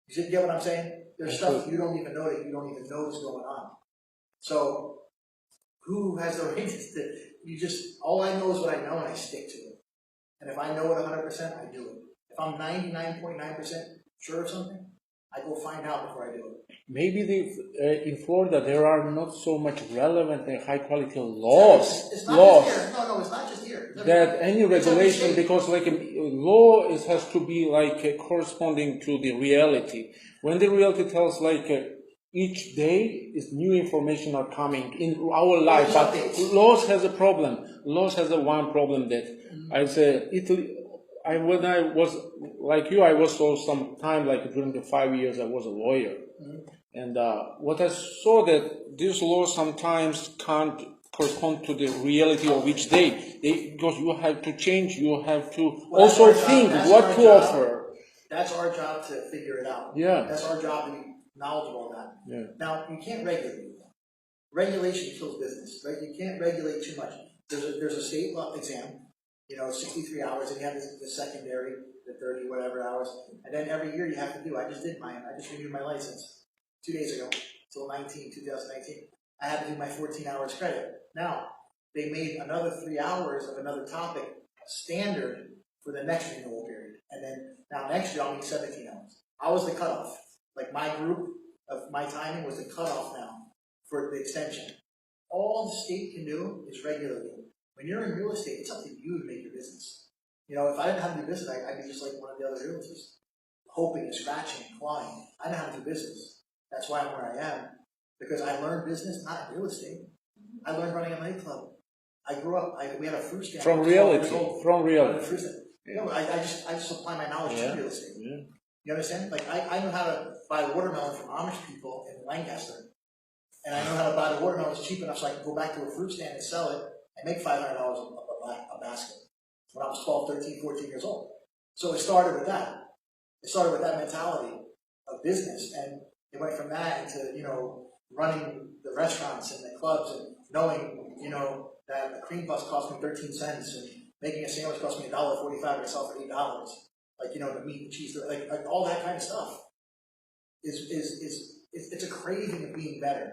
You get what I'm saying? There's stuff you don't even know that you don't even know is going on. So who has the right to? All I know is what I know, and I stick to it. And if I know it 100%, I do it. If I'm 99.9% sure of something, I go find out before I do it. Maybe in Florida there are not so much relevant and high quality laws. It's not just here. No, it's not just here. That any regulation, because law has to be corresponding to the reality. When the reality tells each day is new information are coming in our life, but laws has a problem. Laws has one problem that I say when I was like you, I was so some time during the 5 years I was a lawyer, and what I saw that these laws sometimes can't correspond to the reality of each day. Because you have to change, you have to also think what to offer. That's our job to figure it out. Yeah, that's our job to be knowledgeable of that. Yeah. Now you can't regulate. Regulation kills business, right? You can't regulate too much. There's a state law exam. 63 hours, and you have the secondary, the 30 whatever hours, and then every year you have to do. I just did mine. I just renewed my license 2 days ago, till 2019. I had to do my 14 hours credit. Now they made another 3 hours of another topic standard for the next renewal period, and then now next year I'll need 17 hours. I was the cutoff. Like my group of my timing was the cutoff now for the extension. All the state can do is regulate you. When you're in real estate, it's up to you to make your business. You know, if I didn't have to do business, I'd be just like one of the other realtors, hoping and scratching and clawing. I know how to do business. That's why I'm where I am. Because I learned business, not in real estate. I learned running a nightclub. I grew up, we had a fruit stand. From reality. From reality. You know, I just apply my knowledge to real estate. Yeah. You understand? Like, I know how to buy watermelon from Amish people in Lancaster. And I know how to buy the watermelons cheap enough so I can go back to a fruit stand and sell it and make $500 a basket when I was 12, 13, 14 years old. So it started with that. It started with that mentality of business. And it went from that into, you know, running the restaurants and the clubs and knowing, you know, that a cream puff cost me 13 cents and making a sandwich cost me $1.45 and I sell for $8. Like, you know, the meat and cheese, like all that kind of stuff it's a craving of being better.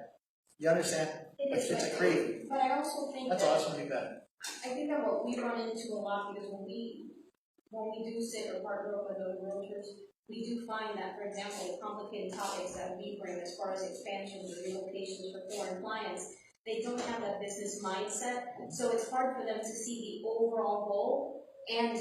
You understand? It's a craving. But I also think That's that, awesome to be better. I think that what we run into a lot, because when we do sit or partner up with other realtors, we do find that, for example, the complicated topics that we bring as far as expansions or relocations for foreign clients, they don't have that business mindset, so it's hard for them to see the overall goal and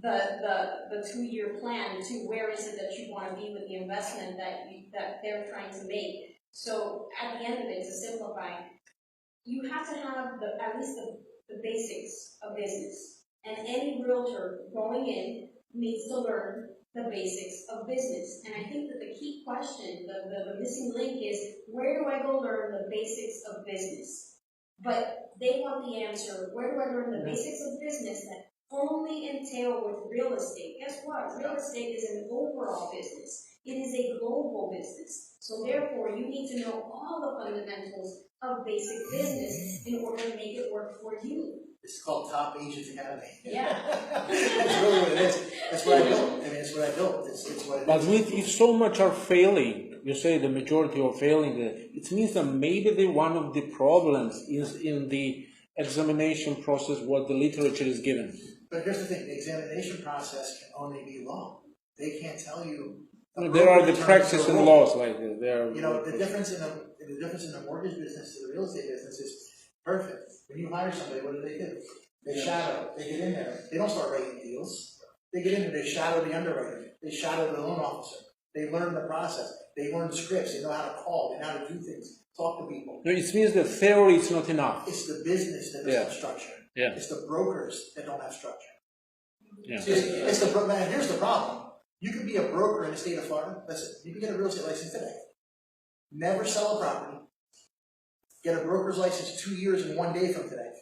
the 2-year plan to where is it that you want to be with the investment that they're trying to make. So at the end of it, to simplify, you have to have at least the basics of business. And any realtor going in needs to learn the basics of business. And I think that the key question, the missing link is, where do I go learn the basics of business? But they want the answer, where do I learn the basics of business that only entail with real estate? Guess what? Real estate is an overall business. It is a global business. So therefore, you need to know all the fundamentals of basic business in order to make it work for you. It's called Top Agent Academy. Yeah. That's really what it is. That's what I built. I mean, it's what I built. It's what it But is. if so much are failing, you say the majority are failing, it means that maybe one of the problems is in the examination process, what the literature is given. But here's the thing, the examination process can only be law. They can't tell you. There are the practice and laws like there. You know, the difference in the mortgage business to the real estate business is perfect. When you hire somebody, what do? They shadow. They get in there. They don't start writing deals. They get in there. They shadow the underwriter. They shadow the loan officer. They learn the process. They learn scripts. They know how to call. They know how to do things. Talk to people. No, it means that theory is not enough. It's the business that doesn't have structure. Yeah. It's the brokers that don't have structure. Yeah. It's the broker. And here's the problem. You could be a broker in the state of Florida. Listen, you can get a real estate license today. Never sell a property. Get a broker's license 2 years and 1 day from today.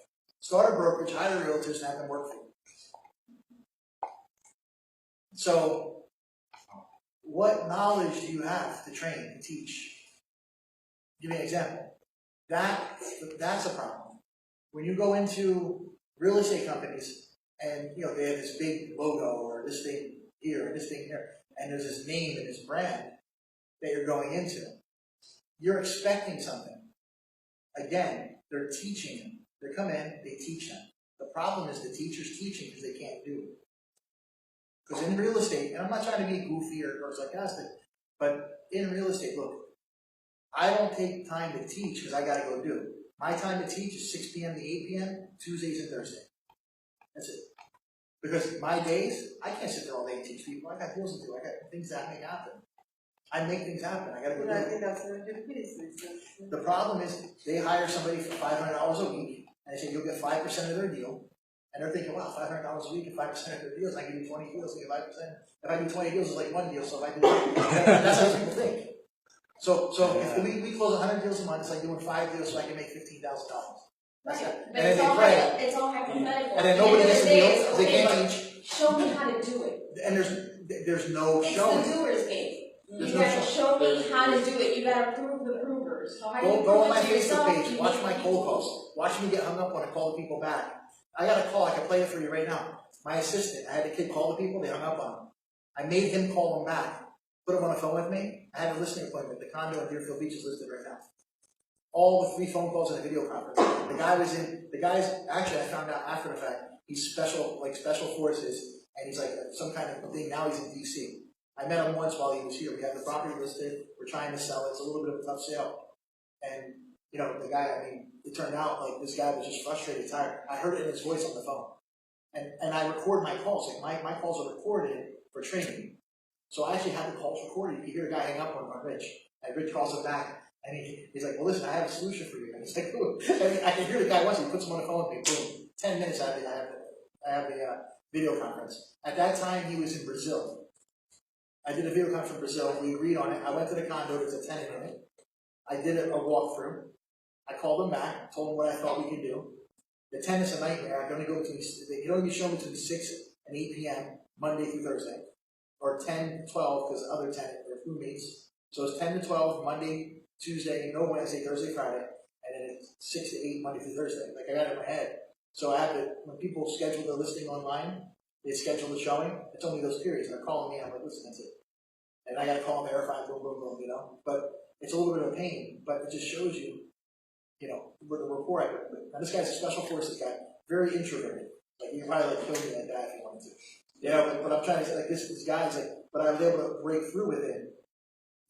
Start a brokerage, hire realtors, and have them work for you. So, what knowledge do you have to train and teach? Give me an example. That's a problem. When you go into real estate companies and you know they have this big logo or this thing here and this thing here, and there's this name and this brand that you're going into, you're expecting something. Again, they're teaching them. They come in, they teach them. The problem is the teacher's teaching because they can't do it. Because in real estate, and I'm not trying to be goofy or sarcastic, but in real estate, look, I don't take time to teach because I got to go do it. My time to teach is 6 p.m. to 8 p.m., Tuesdays and Thursdays. That's it. Because my days, I can't sit there all day and teach people. I got deals to do. I got things that make happen. I make things happen. I got to go do it. That's not your business. The problem is they hire somebody for $500 a week, and they say you'll get 5% of their deal. And they're thinking, wow, $500 a week and 5% of their deals, I can do 20 deals, I get 5%. If I do 20 deals, it's like 1 deal, so if I do that's how people think. So if we close 100 deals a month, it's like doing 5 deals so I can make $15,000. That's Right. it. But And then they pray. it's all hypothetical. And then nobody gets a deal because they Okay, can't teach. show me how to do it. And there's no showing. It's the doer's game. There's You no gotta show. show me how to do it. You gotta prove the provers. So how do you Go prove on my it to yourself? Facebook page, You watch need my people. cold calls. Watch me get hung up when I call the people back. I got a call, I can play it for you right now. My assistant, I had a kid call the people, they hung up on him. I made him call them back. Put him on the phone with me. I had a listening appointment. The condo in Deerfield Beach is listed right now. All the 3 phone calls and a video conference. The guy's, actually I found out after the fact, he's special forces, and he's like some kind of thing, now he's in DC. I met him once while he was here. We had the property listed. We're trying to sell it. It's a little bit of a tough sale. And, you know, the guy, I mean, it turned out like this guy was just frustrated, tired. I heard it in his voice on the phone. And I record my calls. Like my calls are recorded for training. So I actually have the calls recorded. You hear a guy hang up on Rich. And Rich calls him back. And he's like, well, listen, I have a solution for you. And he's like, cool. And I can hear the guy once. He puts him on the phone with me. Boom. 10 minutes I have the video conference. At that time, he was in Brazil. I did a video conference in Brazil. We agreed on it. I went to the condo. There's a tenant in it. I did a walkthrough. I called him back, told him what I thought we could do. The tenant's a nightmare. I can only go between, they can only be shown between 6 and 8 p.m. Monday through Thursday, or 10 to 12 because the other tenant, their roommates. So it's 10 to 12 Monday, Tuesday, no Wednesday, Thursday, Friday, and then it's 6 to 8 Monday through Thursday. Like I got it in my head. So I have to, when people schedule their listing online, they schedule the showing. It's only those periods. They're calling me. I'm like, listen, that's it. And I got to call them, verify, boom, boom, boom, you know. But it's a little bit of a pain, but it just shows you, you know, the rapport I work with. Now this guy's a special forces guy, very introverted. Like you probably like kill me like that if you wanted to. You know, but I'm trying to say like this guy's like, but I was able to break through with it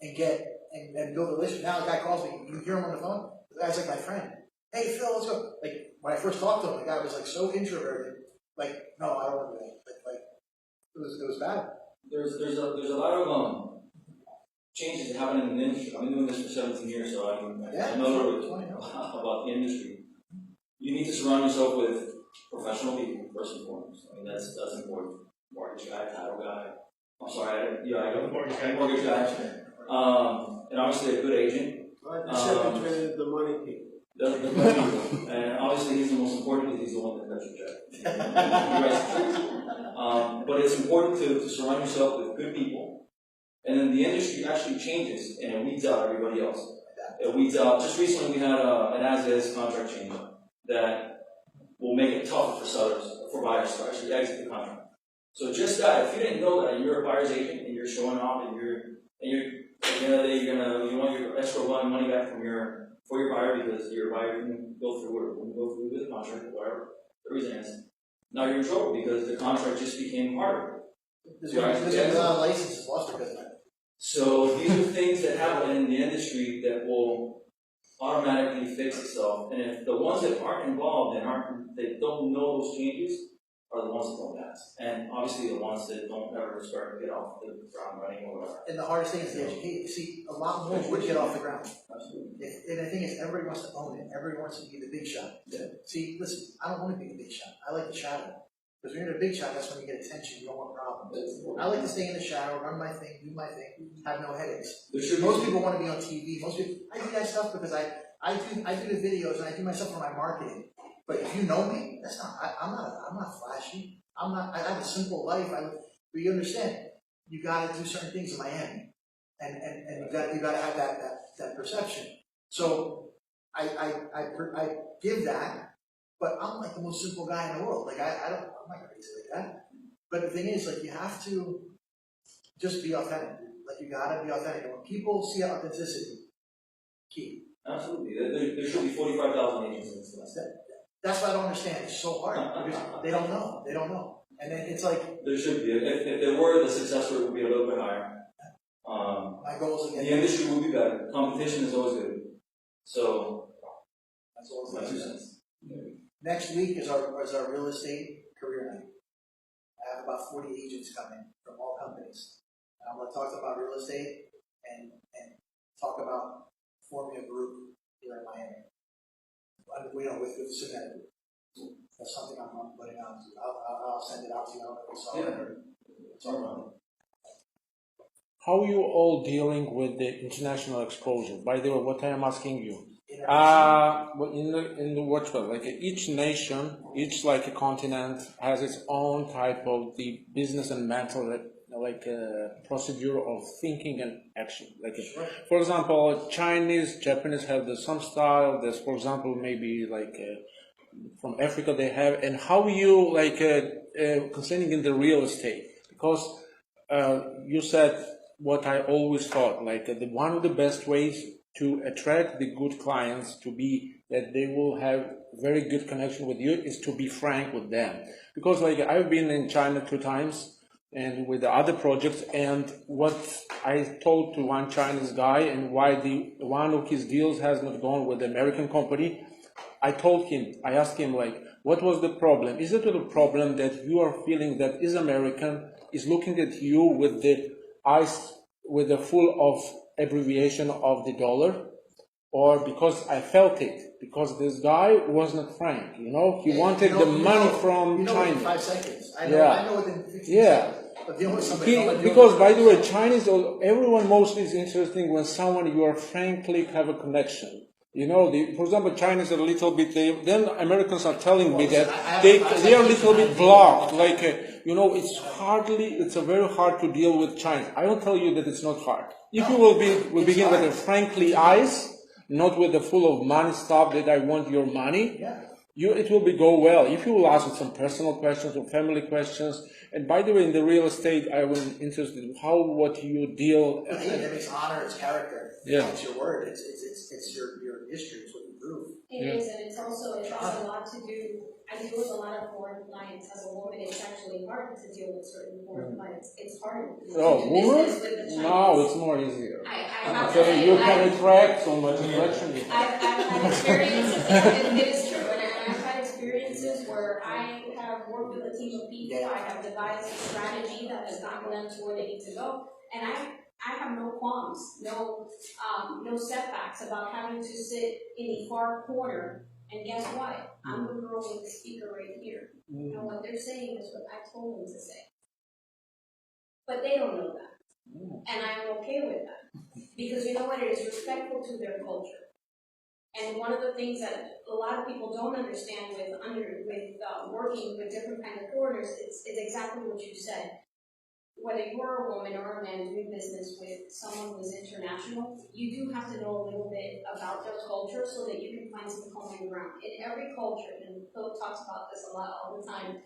and get and build a relationship. Now the guy calls me, you hear him on the phone. The guy's like my friend. Hey Phil, let's go. Like when I first talked to him, the guy was like so introverted. Like, no, I don't want to do that. Like it was bad. There's a lot of changes that happen in the industry. I've been doing this for 17 years, so I know a little bit about the industry. You need to surround yourself with professional people first and foremost. I mean that's important. Mortgage guy, title guy. I'm sorry, I got mortgage guy. And obviously a good agent. The money people. The money people. And obviously he's the most important because he's the one that cuts your check. But it's important to surround yourself with good people. And then the industry actually changes and it weeds out everybody else. It weeds out. Just recently we had an as-is contract change that will make it tougher for sellers, for buyers to actually exit the contract. So just that, if you didn't know that you're a buyer's agent and you're showing up and you're at the end of the day you want your escrow money back for your buyer because your buyer can go through with the contract or whatever the reason is. Now you're in trouble because the contract just became harder. There's a lot of licenses lost because of that. So these are things that happen in the industry that will automatically fix itself. And if the ones that aren't involved and that don't know those changes are the ones that don't pass. And obviously the ones that don't ever start to get off the ground running or whatever. And the hardest thing is to educate. See, a lot more would get off the ground. Absolutely. And the thing is, everybody wants to own it. Everybody wants to be the big shot. Yeah. See, listen, I don't want to be the big shot. I like the shadow. Because when you're the big shot, that's when you get attention. You don't want problems. I like to stay in the shadow, run my thing, do my thing, have no headaches. Most people want to be on TV. Most people, I do that stuff because I do the videos and I do my stuff for my marketing. But if you know me, that's not. I'm not flashy. I have a simple life. But you understand, you got to do certain things in Miami, and you got to have that perception. So I give that, but I'm like the most simple guy in the world. Like I'm not crazy like that. But the thing is, like you have to just be authentic. Like you got to be authentic. And when people see authenticity, key. Absolutely. There should be 45,000 agents in this class. That's what I don't understand. It's so hard because they don't know. They don't know. And then it's like there should be. If there were, the success rate would be a little bit higher. My goal is the industry will be better. Competition is always good. So that's always my 2 cents. Next week is our real estate career night. I have about 40 agents coming from all companies. And I'm going to talk about real estate and talk about forming a group here in Miami. We know with Simonetta. That's something I'm putting out to. I'll send it out to you. I don't know if it's all right. How are you all dealing with the international exposure? By the way, what I am asking you, in the virtual, like each nation, each like a continent has its own type of the business and mental procedure of thinking and action. Like, for example, Chinese, Japanese have some style. There's, for example, maybe like from Africa they have. And how you like concerning in the real estate? Because you said what I always thought, like one of the best ways to attract the good clients to be that they will have very good connection with you is to be frank with them. Because like I've been in China 2 times. and with the other projects. And what I told to one Chinese guy and why one of his deals has not gone with the American company, I asked him like, what was the problem? Is it the problem that you are feeling that is American, is looking at you with the eyes, with the full of abbreviation of the dollar? Or because I felt it, because this guy was not frank, he wanted the money from China. In 5 seconds. I know within 15 Yeah. seconds. But dealing with somebody. Because by the way, Chinese, everyone mostly is interesting when someone you are frankly have a connection. For example, Chinese are a little bit, then Americans are telling me that they are a little bit blocked. Like, it's very hard to deal with Chinese. I will tell you that it's not hard. If you will begin with a frankly eyes, not with the full of money stuff that I want your money, it will go well. If you will ask some personal questions or family questions, and by the way, in the real estate, I was interested in what you deal. It's honor, it's character. Yeah. It's your word. It's your history. It's what you prove. It is, and it has a lot to do. I deal with a lot of foreign clients. As a woman, it's actually hard to deal with certain foreign clients. It's hard to do business with the Chinese. No, it's more easier. I have to say, you can attract so much attraction. I've had experiences, it is true, and I've had experiences where I have worked with a team of people, I have devised a strategy that has gotten them to where they need to go, and I have no qualms, no setbacks about having to sit in the far corner, and guess what? I'm the girl with the speaker right here, and what they're saying is what I told them to say. But they don't know that, and I am okay with that, because you know what, it is respectful to their culture. And one of the things that a lot of people don't understand with working with different kinds of foreigners, it's exactly what you said. Whether you're a woman or a man doing business with someone who's international, you do have to know a little bit about their culture so that you can find some common ground. In every culture, and Phil talks about this a lot all the time,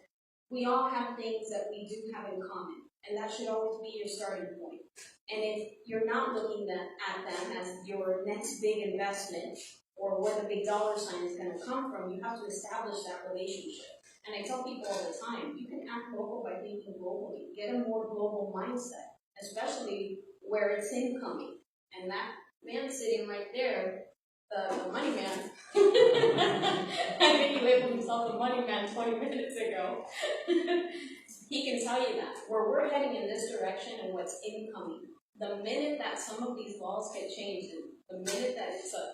we all have things that we do have in common, and that should always be your starting point. And if you're not looking at them as your next big investment, or where the big dollar sign is going to come from, you have to establish that relationship. And I tell people all the time, you can act local by thinking globally. Get a more global mindset, especially where it's incoming. And that man sitting right there, the money man, I think he labeled himself the money man 20 minutes ago. He can tell you that. Where we're heading in this direction and what's incoming, the minute that some of these laws get changed, and the minute that it's a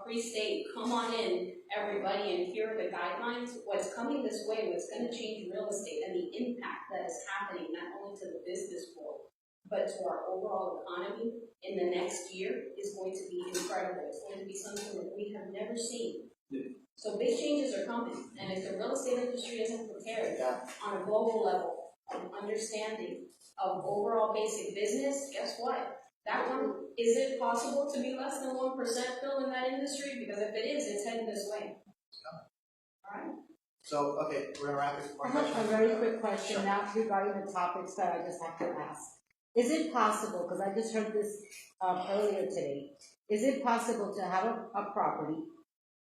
free state, come on in, everybody, and here are the guidelines. What's coming this way, what's going to change real estate and the impact that is happening not only to the business world, but to our overall economy in the next year is going to be incredible. It's going to be something that we have never seen. So big changes are coming, and if the real estate industry isn't prepared on a global level of understanding of overall basic business, guess what? That one, is it possible to be less than 1%, Phil, in that industry? Because if it is, it's heading this way. All right. So, okay, we're going to wrap it. I have a very quick question now regarding the topics that I just have to ask. Is it possible, because I just heard this earlier today, is it possible to have a property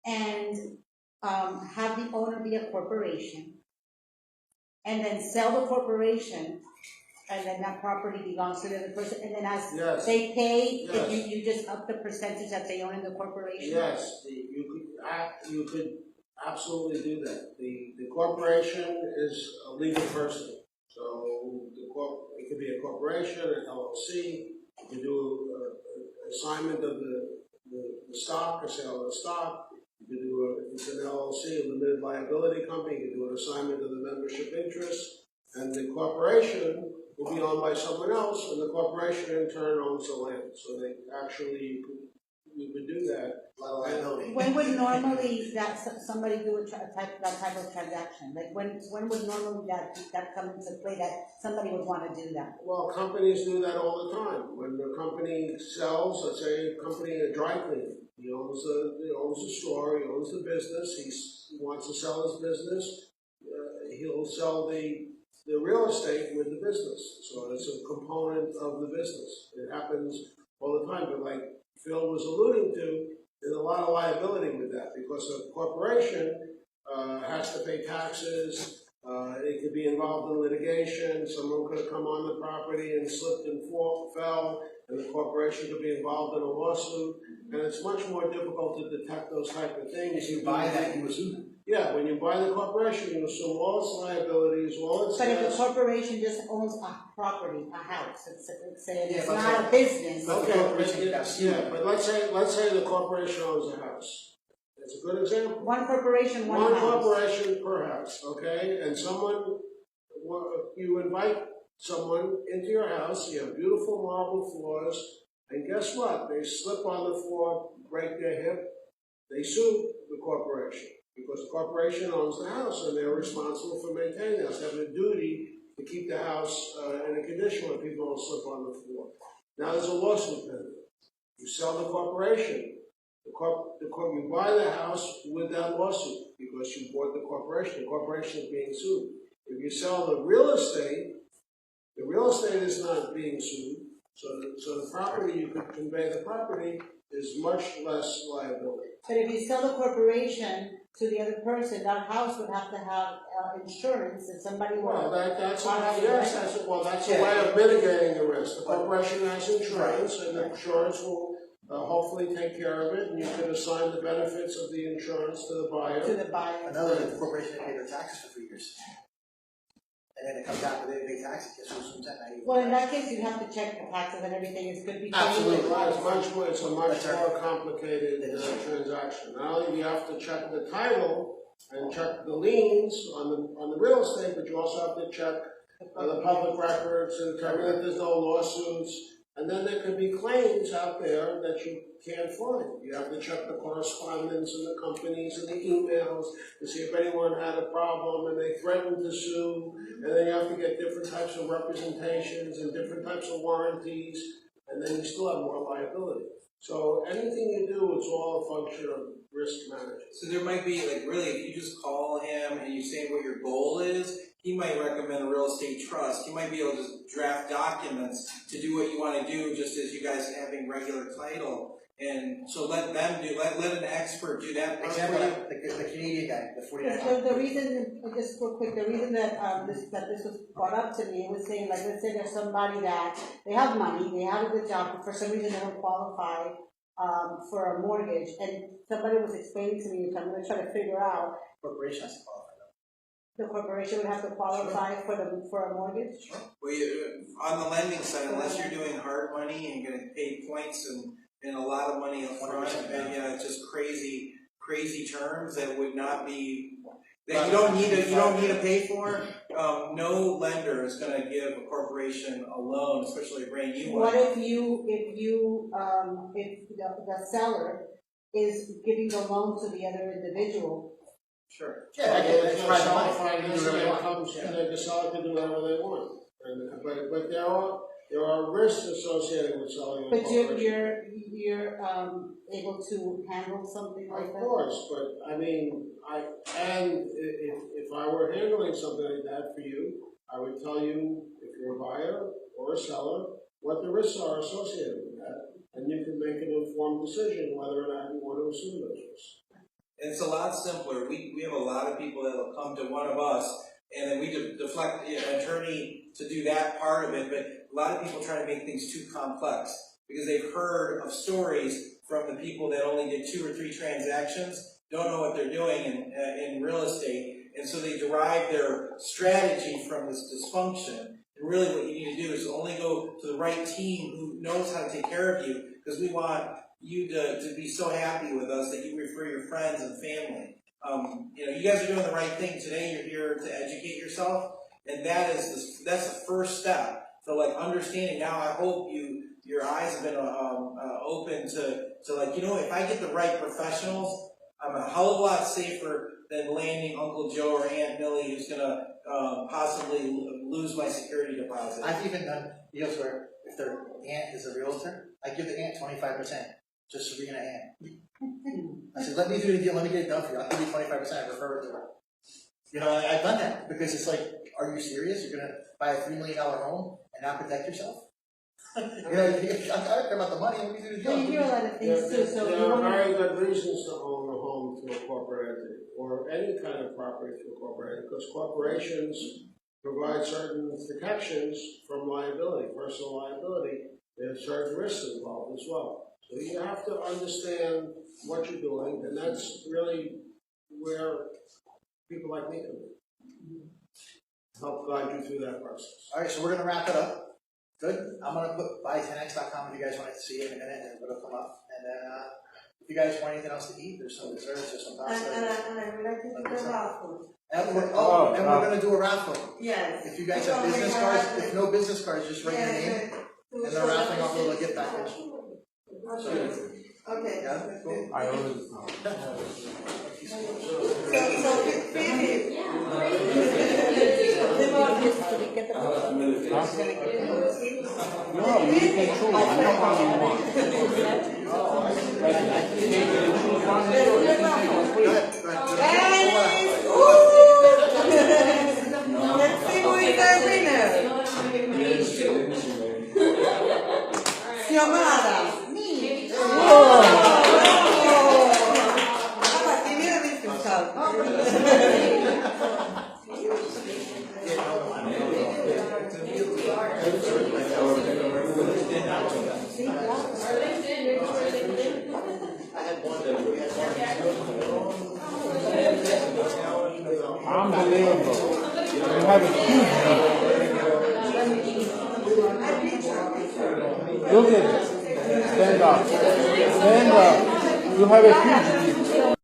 and have the owner be a corporation and then sell the corporation, and then that property belongs to the other person, and then as they pay, if you just up the percentage that they own in the corporation? Yes, you could absolutely do that. The corporation is a legal person, so it could be a corporation, an LLC. You can do an assignment of the stock, or sale of the stock. You can do it's an LLC, a limited liability company. You can do an assignment of the membership interest, and the corporation will be owned by someone else, and the corporation in turn owns the land. So they actually, you could do that. When would normally somebody do that type of transaction? Like when would normally that come into play that somebody would want to do that? Well, companies do that all the time. When the company sells, let's say a dry cleaning, he owns the store, he owns the business, he wants to sell his business, he'll sell the real estate with the business. So it's a component of the business. It happens all the time, but like Phil was alluding to, there's a lot of liability with that because a corporation has to pay taxes, It could be involved in litigation, someone could have come on the property and slipped and fell, and the corporation could be involved in a lawsuit, and it's much more difficult to detect those type of things. If you buy that, you assume it. Yeah, when you buy the corporation, you assume all its liabilities, all its But if the debts. corporation just owns a property, a house, it's Yeah, not a business. But the corporation yeah, got sued. yeah, but let's say the corporation owns a house. That's a good example. One corporation, one One house. corporation per house, okay? And you invite someone into your house, you have beautiful marble floors, and guess what? They slip on the floor, break their hip, they sue the corporation, because the corporation owns the house, and they're responsible for maintaining the house. They have a duty to keep the house in a condition where people don't slip on the floor. Now there's a lawsuit pending. You sell the corporation. You buy the house with that lawsuit because you bought the corporation. The corporation is being sued. If you sell the real estate is not being sued. So the property, you could convey the property, is much less liability. But if you sell the corporation to the other person, that house would have to have insurance if somebody were. Well, that's a way of mitigating the risk. The corporation has insurance, and the insurance will hopefully take care of it, and you can assign the benefits of the insurance to the buyer. To the buyer. Another, the corporation didn't pay their taxes for 3 years. And then it comes out that they pay taxes, guess who's from that? Well, in that case, you have to check the taxes and everything, it could be. Absolutely. It's a much more complicated transaction. Not only do you have to check the title and check the liens on the real estate, but you also have to check the public records and determine that there's no lawsuits. And then there could be claims out there that you can't find. You have to check the correspondence and the companies and the emails to see if anyone had a problem and they threatened to sue. And then you have to get different types of representations and different types of warranties. And then you still have more liability. So anything you do, it's all a function of risk management. So there might be, like, really, if you just call him and you say what your goal is, he might recommend a real estate trust. He might be able to just draft documents to do what you want to do, just as you guys having regular title. And so let them do, let an expert do that. Example, the Canadian guy, the 49. So the reason, just real quick, the reason that this was brought up to me was saying, like, let's say there's somebody that, they have money, they have a good job, but for some reason they don't qualify for a mortgage, and somebody was explaining to me, which I'm gonna try to figure out. Corporation has to qualify. The corporation would have to qualify for a mortgage? Well, on the lending side, unless you're doing hard money and getting paid points and a lot of money up front, and yeah, it's just crazy terms that would not be, that you don't need to pay for. No lender is going to give a corporation a loan, especially a brand new one. What if the seller is giving the loan to the other individual? Sure. Yeah, It's private not money. finance, the seller can do whatever they want. But there are risks associated with selling a But corporation. you're able to handle something like that? Of course, but I mean, if I were handling something like that for you, I would tell you, if you're a buyer or a seller, what the risks are associated with that, and you can make an informed decision whether or not you want to assume those risks. And it's a lot simpler. We have a lot of people that will come to one of us, and then we deflect an attorney to do that part of it, but a lot of people try to make things too complex because they've heard of stories from the people that only did 2 or 3 transactions, don't know what they're doing in real estate, and so they derive their strategy from this dysfunction. And really what you need to do is only go to the right team who knows how to take care of you, because we want you to be so happy with us that you refer your friends and family. You guys are doing the right thing today. You're here to educate yourself, and that's the first step. So, like, understanding now, I hope your eyes have been open to if I get the right professionals, I'm a hell of a lot safer than landing Uncle Joe or Aunt Millie who's gonna possibly lose my security deposit. I've even done deals where if their aunt is a realtor, I give the aunt 25%. Just so we're gonna aunt. I said, let me do the deal, let me get it done for you. I'll give you 25%, I refer it to her. I've done that because it's like, are you serious? You're gonna buy a $3 million home and not protect yourself? I'm not care about the money, let me do the deal. Well, you hear a lot of things too, so There you are want very good reasons to own a home through a corporate entity. or any kind of property to incorporate, because corporations provide certain protections from liability, personal liability. There's certain risks involved as well. So you have to understand what you're doing, and that's really where people like me come in. Help guide you through that process. All right, so we're gonna wrap it up. Good. I'm gonna put buy10x.com if you guys want to see it in a minute, and it'll come up. And then if you guys want anything else to eat, there's some desserts or some pasta. And I would like to do the raffle. And we're gonna do a raffle. Yes. If you guys have business cards, if no business cards, just write your name, and they're raffling off a little gift package. Okay. Yeah, cool. I already. So, Phoebe. No, you can choose. I know how you want. Let's see who is our winner. Xiomara. Unbelievable. You have a huge Look at it. Stand up. Stand up. You have a huge